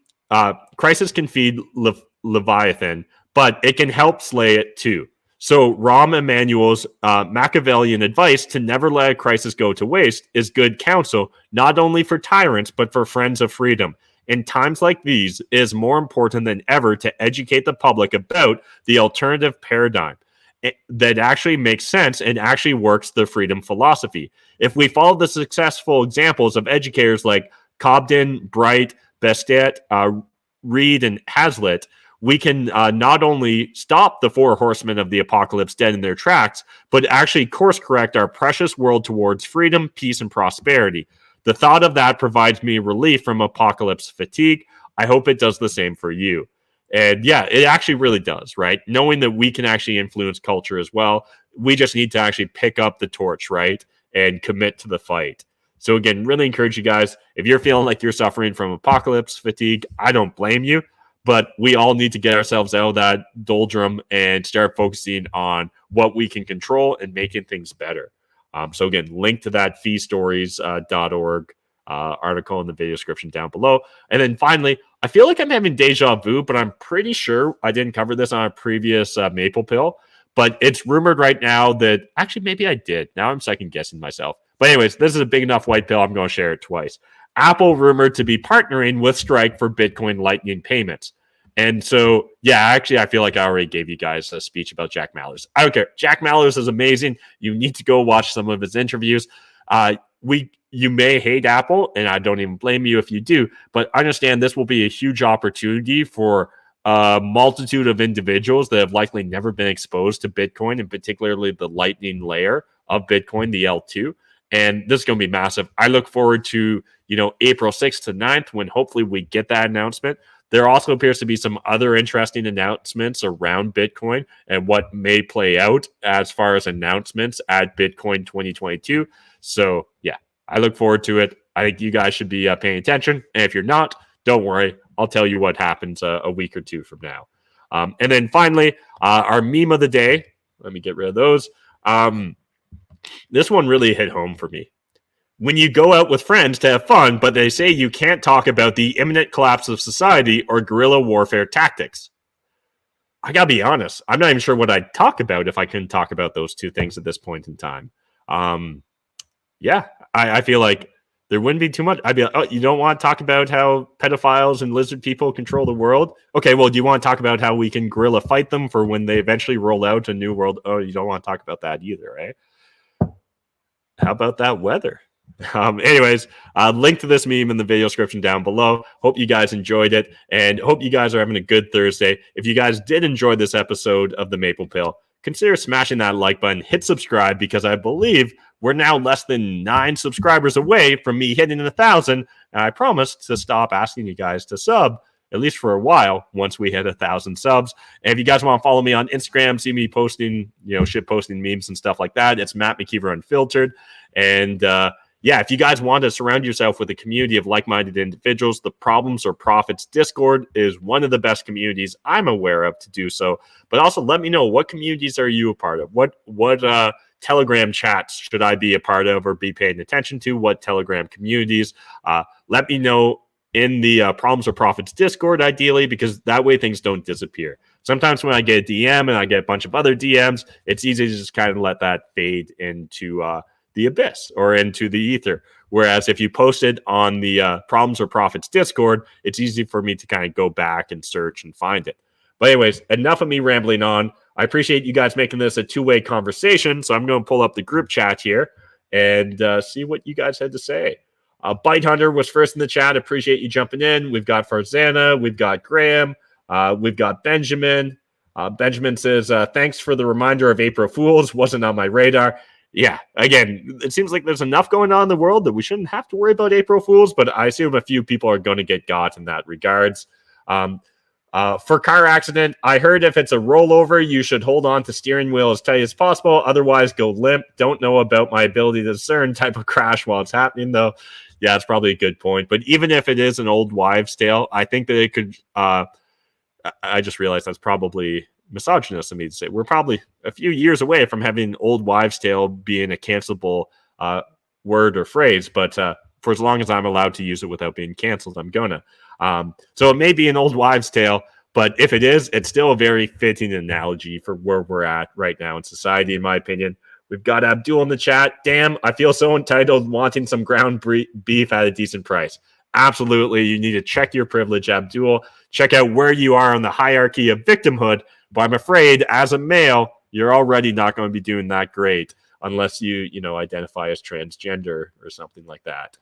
Leviathan, but it can help slay it too. So Rahm Emanuel's Machiavellian advice to never let a crisis go to waste is good counsel, not only for tyrants, but for friends of freedom. In times like these, it is more important than ever to educate the public about the alternative paradigm that actually makes sense and actually works the freedom philosophy. If we follow the successful examples of educators like Cobden, Bright, Bestet, Reed, and Hazlitt, we can not only stop the four horsemen of the apocalypse dead in their tracks, but actually course correct our precious world towards freedom, peace, and prosperity. The thought of that provides me relief from apocalypse fatigue. I hope it does the same for you. And yeah, it actually really does, right? Knowing that we can actually influence culture as well. We just need to actually pick up the torch, right? And commit to the fight. So again, really encourage you guys, if you're feeling like you're suffering from apocalypse fatigue, I don't blame you, but we all need to get ourselves out of that doldrum and start focusing on what we can control and making things better. So again, link to that feestories.org article in the video description down below. And then finally, I feel like I'm having deja vu, but I'm pretty sure I didn't cover this on a previous Maple Pill, but it's rumored right now that actually maybe I did. Now I'm second guessing myself. But anyways, this is a big enough white pill. I'm going to share it twice. Apple rumored to be partnering with Strike for Bitcoin Lightning payments. And so, yeah, actually, I feel like I already gave you guys a speech about Jack Mallers. I don't care. Jack Mallers is amazing. You need to go watch some of his interviews. You may hate Apple, and I don't even blame you if you do, but understand this will be a huge opportunity for a multitude of individuals that have likely never been exposed to Bitcoin, and particularly the Lightning layer of Bitcoin, the L2. And this is going to be massive. I look forward to, April 6th to 9th when hopefully we get that announcement. There also appears to be some other interesting announcements around Bitcoin and what may play out as far as announcements at Bitcoin 2022. So, yeah, I look forward to it. I think you guys should be paying attention. And if you're not, don't worry. I'll tell you what happens a week or two from now. And then finally, our meme of the day. Let me get rid of those. This one really hit home for me. When you go out with friends to have fun, but they say you can't talk about the imminent collapse of society or guerrilla warfare tactics. I gotta be honest. I'm not even sure what I'd talk about if I couldn't talk about those two things at this point in time. I feel like there wouldn't be too much. I'd be like, oh, you don't want to talk about how pedophiles and lizard people control the world? Okay, well, do you want to talk about how we can guerrilla fight them for when they eventually roll out a new world? Oh, you don't want to talk about that either, right? How about that weather? Anyways, link to this meme in the video description down below. Hope you guys enjoyed it and hope you guys are having a good Thursday. If you guys did enjoy this episode of the Maple Pill, consider smashing that like button, hit subscribe, because I believe we're now less than 9 subscribers away from me hitting 1,000. And I promise to stop asking you guys to sub, at least for a while, once we hit 1,000 subs. And if you guys want to follow me on Instagram, see me posting, shit posting memes and stuff like that, it's Matt McKeever Unfiltered. And yeah, if you guys want to surround yourself with a community of like-minded individuals, the Problems or Profits Discord is one of the best communities I'm aware of to do so. But also let me know, what communities are you a part of? What Telegram chats should I be a part of or be paying attention to? What Telegram communities? Let me know in the Problems or Profits Discord, ideally, because that way things don't disappear. Sometimes when I get a DM and I get a bunch of other DMs, it's easy to just kind of let that fade into the abyss or into the ether. Whereas if you post it on the Problems or Profits Discord, it's easy for me to kind of go back and search and find it. But anyways, enough of me rambling on. I appreciate you guys making this a two-way conversation, so I'm going to pull up the group chat here and see what you guys had to say. Bite Hunter was first in the chat. Appreciate you jumping in. We've got Farzana. We've got Graham. We've got Benjamin. Benjamin says, thanks for the reminder of April Fools. Wasn't on my radar. Yeah, again, it seems like there's enough going on in the world that we shouldn't have to worry about April Fools, but I assume a few people are going to get got in that regards. For car accident, I heard if it's a rollover, you should hold on to steering wheel as tight as possible. Otherwise, go limp. Don't know about my ability to discern type of crash while it's happening, though. Yeah, it's probably a good point. But even if it is an old wives' tale, I think that it could. I just realized that's probably misogynist of me to say. We're probably a few years away from having old wives' tale being a cancelable word or phrase. But for as long as I'm allowed to use it without being canceled, I'm gonna. So it may be an old wives' tale, but if it is, it's still a very fitting analogy for where we're at right now in society, in my opinion. We've got Abdul in the chat. Damn, I feel so entitled wanting some ground beef at a decent price. Absolutely. You need to check your privilege, Abdul. Check out where you are on the hierarchy of victimhood. But I'm afraid, as a male, you're already not going to be doing that great unless you identify as transgender or something like that.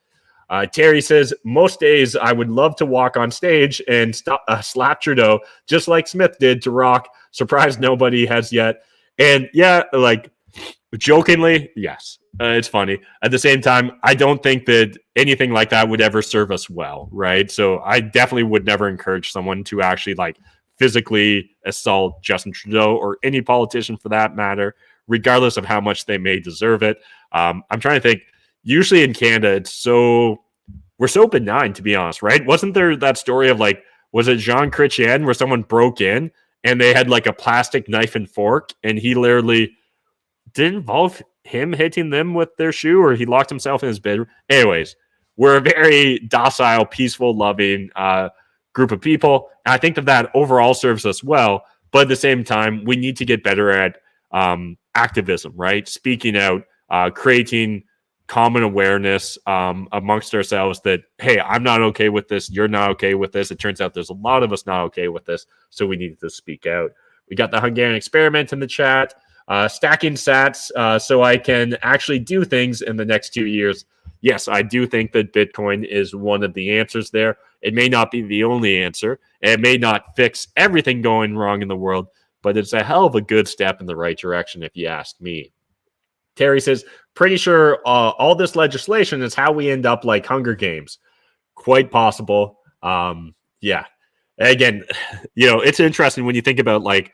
Terry says, most days I would love to walk on stage and slap Trudeau just like Smith did to Rock. Surprised nobody has yet. And yeah, like jokingly, yes, it's funny. At the same time, I don't think that anything like that would ever serve us well, right? So I definitely would never encourage someone to actually like physically assault Justin Trudeau or any politician for that matter, regardless of how much they may deserve it. I'm trying to think. Usually in Canada, we're so benign, to be honest, right? Wasn't there that story of like, was it Jean Chrétien where someone broke in and they had like a plastic knife and fork and he literally didn't involve him hitting them with their shoe or he locked himself in his bedroom? Anyways, we're a very docile, peaceful, loving group of people. And I think that overall serves us well. But at the same time, we need to get better at activism, right? Speaking out, creating common awareness amongst ourselves that, hey, I'm not okay with this. You're not okay with this. It turns out there's a lot of us not okay with this. So we need to speak out. We got the Hungarian experiment in the chat. Stacking sats so I can actually do things in the next 2 years. Yes, I do think that Bitcoin is one of the answers there. It may not be the only answer. It may not fix everything going wrong in the world, but it's a hell of a good step in the right direction if you ask me. Terry says, pretty sure all this legislation is how we end up like Hunger Games. Quite possible. Yeah. Again, it's interesting when you think about like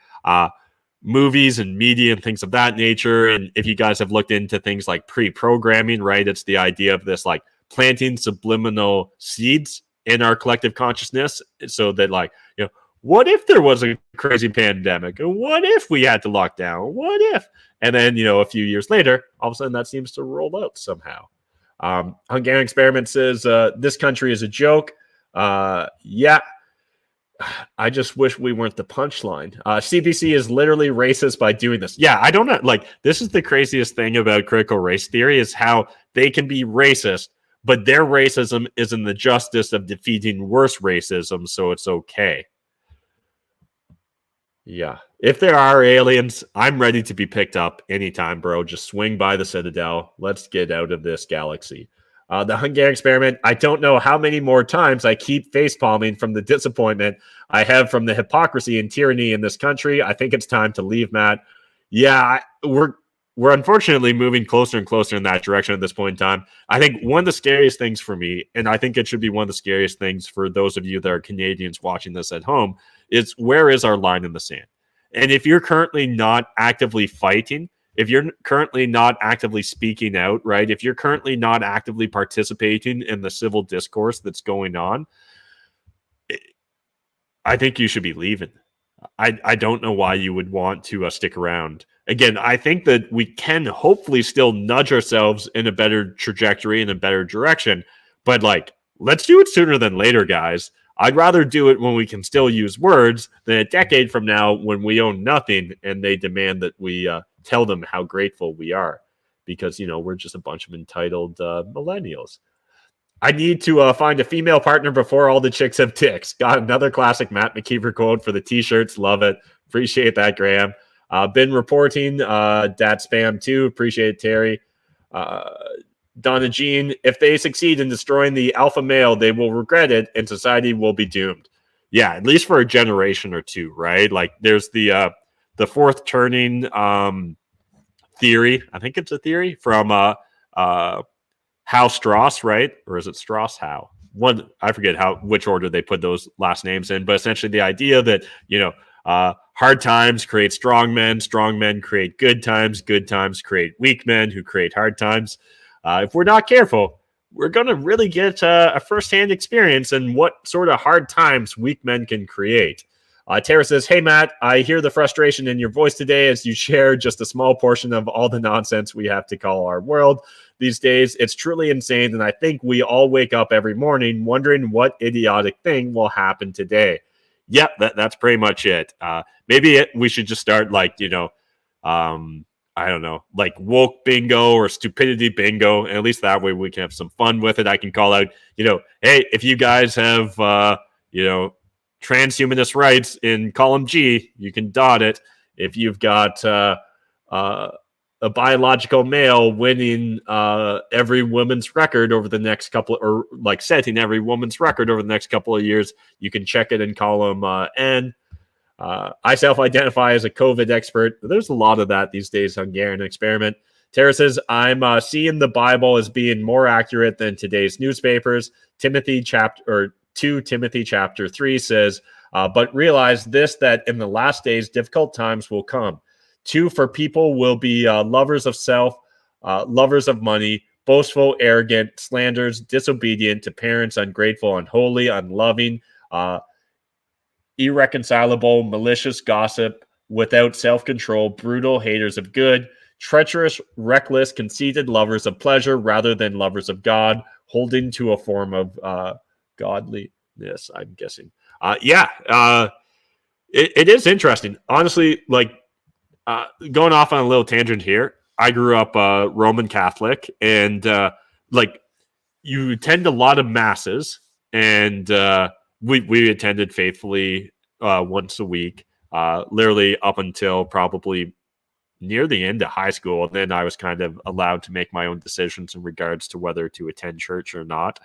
movies and media and things of that nature. And if you guys have looked into things like pre-programming, right? It's the idea of this like planting subliminal seeds in our collective consciousness so that like, what if there was a crazy pandemic? What if we had to lock down? What if? And then, a few years later, all of a sudden that seems to roll out somehow. Hungarian Experiment says, this country is a joke. Yeah. I just wish we weren't the punchline. CPC is literally racist by doing this. Yeah, I don't know. Like, this is the craziest thing about critical race theory is how they can be racist, but their racism is in the justice of defeating worse racism, so it's okay. Yeah. If there are aliens, I'm ready to be picked up anytime, bro. Just swing by the Citadel. Let's get out of this galaxy. The Hungarian experiment, I don't know how many more times I keep facepalming from the disappointment I have from the hypocrisy and tyranny in this country. I think it's time to leave, Matt. Yeah, we're unfortunately moving closer and closer in that direction at this point in time. I think one of the scariest things for me, and I think it should be one of the scariest things for those of you that are Canadians watching this at home, is where is our line in the sand? And if you're currently not actively fighting, if you're currently not actively speaking out, right? If you're currently not actively participating in the civil discourse that's going on, I think you should be leaving. I don't know why you would want to stick around. Again, I think that we can hopefully still nudge ourselves in a better trajectory, in a better direction. But like, let's do it sooner than later, guys. I'd rather do it when we can still use words than a decade from now when we own nothing and they demand that we tell them how grateful we are because, you know, we're just a bunch of entitled millennials. I need to find a female partner before all the chicks have ticks. Got another classic Matt McKeever quote for the t-shirts. Love it. Appreciate that, Graham. Been reporting that spam too. Appreciate it, Terry. Donna Jean, if they succeed in destroying the alpha male, they will regret it and society will be doomed. Yeah, at least for a generation or two, right? Like there's the fourth turning theory. I think it's a theory from Hal Strauss, right? Or is it Strauss Howe? One, I forget which order they put those last names in, but essentially the idea that, you know, hard times create strong men create good times create weak men who create hard times. If we're not careful, we're going to really get a firsthand experience in what sort of hard times weak men can create. Tara says, hey, Matt, I hear the frustration in your voice today as you share just a small portion of all the nonsense we have to call our world these days. It's truly insane, and I think we all wake up every morning wondering what idiotic thing will happen today. Yep, that's pretty much it. Maybe we should just start like, you know, I don't know, like woke bingo or stupidity bingo. And at least that way we can have some fun with it. I can call out, you know, hey, if you guys have, you know, transhumanist rights in column G, you can dot it. If you've got a biological male winning every woman's record over the next couple, or like setting every woman's record over the next couple of years, you can check it in column N. I self-identify as a COVID expert. There's a lot of that these days, Hungarian experiment. Tara says, I'm seeing the Bible as being more accurate than today's newspapers. 2 Timothy chapter 3 says, but realize this, that in the last days, difficult times will come. 2, for people will be lovers of self, lovers of money, boastful, arrogant, slanderers, disobedient to parents, ungrateful, unholy, unloving, irreconcilable, malicious, gossip, without self-control, brutal, haters of good, treacherous, reckless, conceited, lovers of pleasure rather than lovers of God, holding to a form of godliness, I'm guessing. It is interesting. Honestly, like going off on a little tangent here, I grew up Roman Catholic, and like you attend a lot of masses, and we attended faithfully once a week, literally up until probably near the end of high school. And then I was kind of allowed to make my own decisions in regards to whether to attend church or not.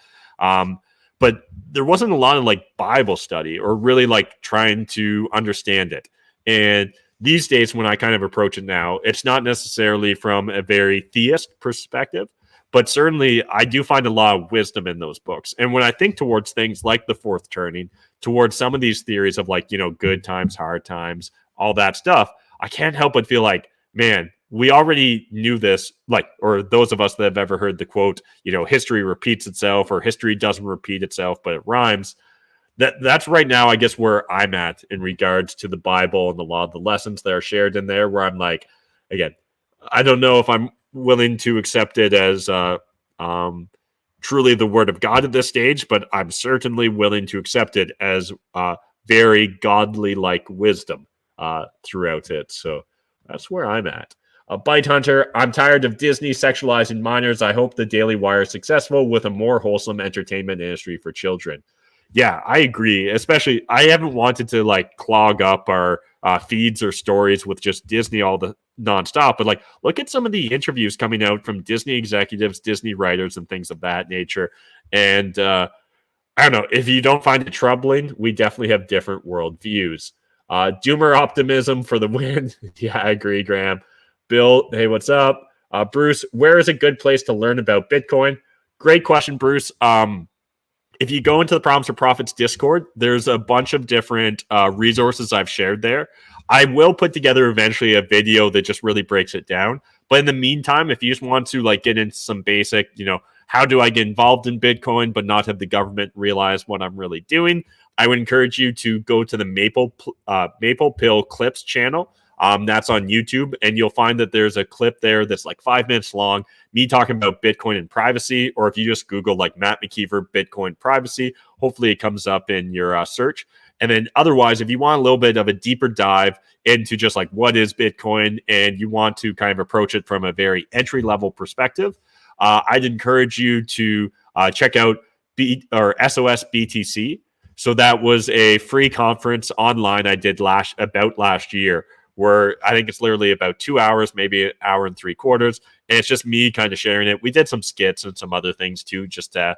But there wasn't a lot of like Bible study or really like trying to understand it. And these days, when I kind of approach it now, it's not necessarily from a very theist perspective, but certainly I do find a lot of wisdom in those books. And when I think towards things like the fourth turning, towards some of these theories of like, you know, good times, hard times, all that stuff, I can't help but feel like, man, we already knew this, like, or those of us that have ever heard the quote, you know, history repeats itself, or history doesn't repeat itself, but it rhymes. That's right now, I guess, where I'm at in regards to the Bible and a lot of the lessons that are shared in there, where I'm like, again, I don't know if I'm willing to accept it as truly the word of God at this stage, but I'm certainly willing to accept it as very godly like wisdom throughout it. So that's where I'm at. Bite Hunter, I'm tired of Disney sexualizing minors. I hope the Daily Wire is successful with a more wholesome entertainment industry for children. Yeah, I agree. Especially, I haven't wanted to like clog up our feeds or stories with just Disney all the nonstop, but like look at some of the interviews coming out from Disney executives, Disney writers, and things of that nature. And I don't know, if you don't find it troubling, we definitely have different worldviews. Doomer optimism for the win. Yeah, I agree, Graham. Bill, hey, what's up? Bruce, where is a good place to learn about Bitcoin? Great question, Bruce. If you go into the Problems for Profits Discord, there's a bunch of different resources I've shared there. I will put together eventually a video that just really breaks it down. But in the meantime, if you just want to like get into some basic, how do I get involved in Bitcoin but not have the government realize what I'm really doing, I would encourage you to go to the Maple Pill Clips channel. That's on YouTube, and you'll find that there's a clip there that's like 5 minutes long, me talking about Bitcoin and privacy, or if you just Google like Matt McKeever, Bitcoin privacy, hopefully it comes up in your search. And then otherwise, if you want a little bit of a deeper dive into just like what is Bitcoin and you want to kind of approach it from a very entry-level perspective, I'd encourage you to check out SOS BTC. So that was a free conference online I did last year, where I think it's literally about 2 hours, maybe an hour and 3/4. And it's just me kind of sharing it. We did some skits and some other things too, just to,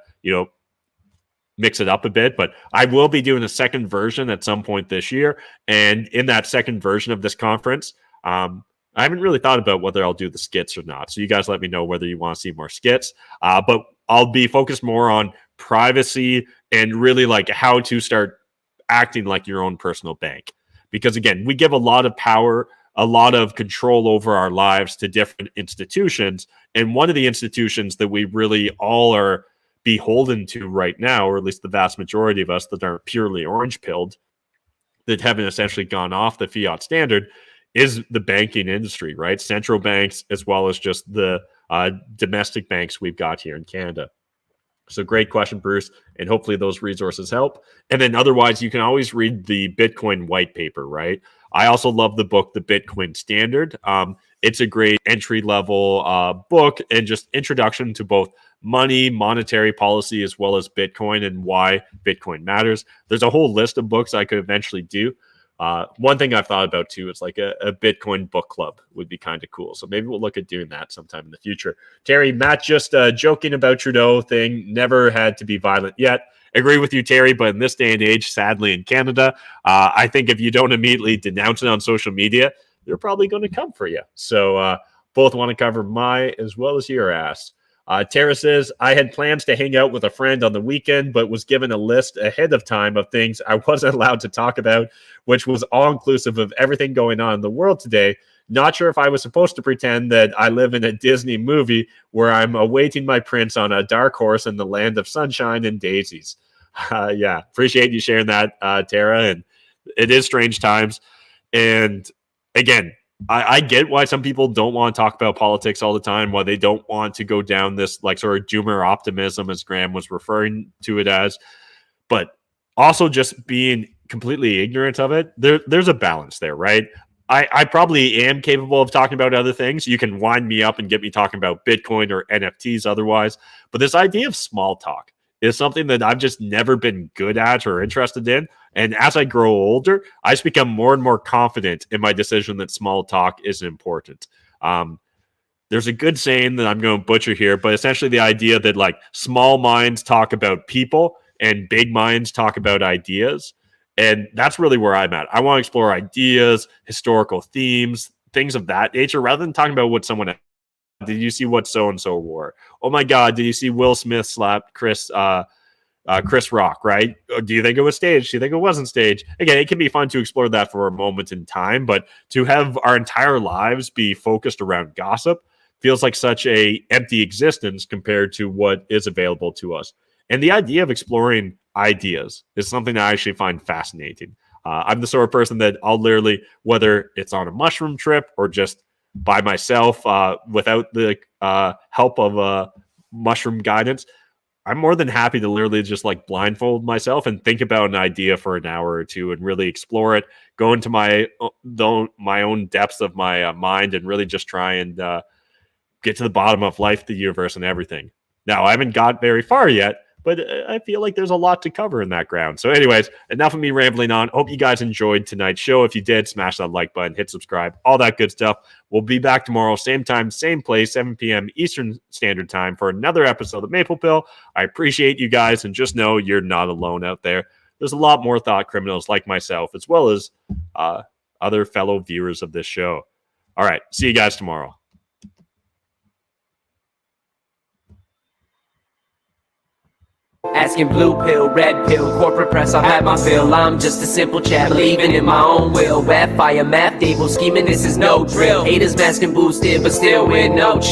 mix it up a bit. But I will be doing a second version at some point this year. And in that second version of this conference, I haven't really thought about whether I'll do the skits or not. So you guys let me know whether you want to see more skits. But I'll be focused more on privacy and really like how to start acting like your own personal bank. Because again, we give a lot of power, a lot of control over our lives to different institutions. And one of the institutions that we really all are beholden to right now, or at least the vast majority of us that are purely orange-pilled, that haven't essentially gone off the fiat standard, is the banking industry, right? Central banks, as well as just the domestic banks we've got here in Canada. So great question, Bruce, and hopefully those resources help. And then otherwise, you can always read the Bitcoin white paper, right? I also love the book, The Bitcoin Standard. It's a great entry-level book and just introduction to both money, monetary policy, as well as Bitcoin and why Bitcoin matters. There's a whole list of books I could eventually do. One thing I've thought about too is like a Bitcoin book club would be kind of cool. So maybe we'll look at doing that sometime in the future. Terry, Matt just joking about Trudeau thing, never had to be violent yet. Agree with you, Terry, but in this day and age, sadly in Canada, I think if you don't immediately denounce it on social media, they're probably going to come for you. So both want to cover my as well as your ass. Tara says, I had plans to hang out with a friend on the weekend, but was given a list ahead of time of things I wasn't allowed to talk about, which was all-inclusive of everything going on in the world today. Not sure if I was supposed to pretend that I live in a Disney movie where I'm awaiting my prince on a dark horse in the land of sunshine and daisies. Yeah, appreciate you sharing that, Tara. And it is strange times. And again, I get why some people don't want to talk about politics all the time, why they don't want to go down this like sort of doomer optimism, as Graham was referring to it as, but also just being completely ignorant of it. There's a balance there, right? I probably am capable of talking about other things. You can wind me up and get me talking about Bitcoin or NFTs otherwise, but this idea of small talk is something that I've just never been good at or interested in. And as I grow older, I just become more and more confident in my decision that small talk is important. There's a good saying that I'm going to butcher here, but essentially the idea that like small minds talk about people and big minds talk about ideas. And that's really where I'm at. I want to explore ideas, historical themes, things of that nature, rather than talking about what someone. Did you see what so-and-so wore? Oh my God, did you see Will Smith slap Chris Rock, right? Do you think it was staged? Do you think it wasn't staged? Again, it can be fun to explore that for a moment in time, but to have our entire lives be focused around gossip feels like such a empty existence compared to what is available to us. And the idea of exploring ideas is something that I actually find fascinating. I'm the sort of person that I'll literally, whether it's on a mushroom trip or just by myself without the help of mushroom guidance, I'm more than happy to literally just like blindfold myself and think about an idea for an hour or two and really explore it, go into my own depths of my mind and really just try and get to the bottom of life, the universe, and everything. Now, I haven't got very far yet, but I feel like there's a lot to cover in that ground. So anyways, enough of me rambling on. Hope you guys enjoyed tonight's show. If you did, smash that like button, hit subscribe, all that good stuff. We'll be back tomorrow, same time, same place, 7 p.m. Eastern Standard Time for another episode of Maple Pill. I appreciate you guys, and just know you're not alone out there. There's a lot more thought criminals like myself, as well as other fellow viewers of this show. All right, see you guys tomorrow. Asking blue pill, red pill, corporate press, I've had my fill. I'm just a simple chap, believing in my own will. Web fire, math, table scheming, this is no drill. Haters masking boosted, but still with no chill.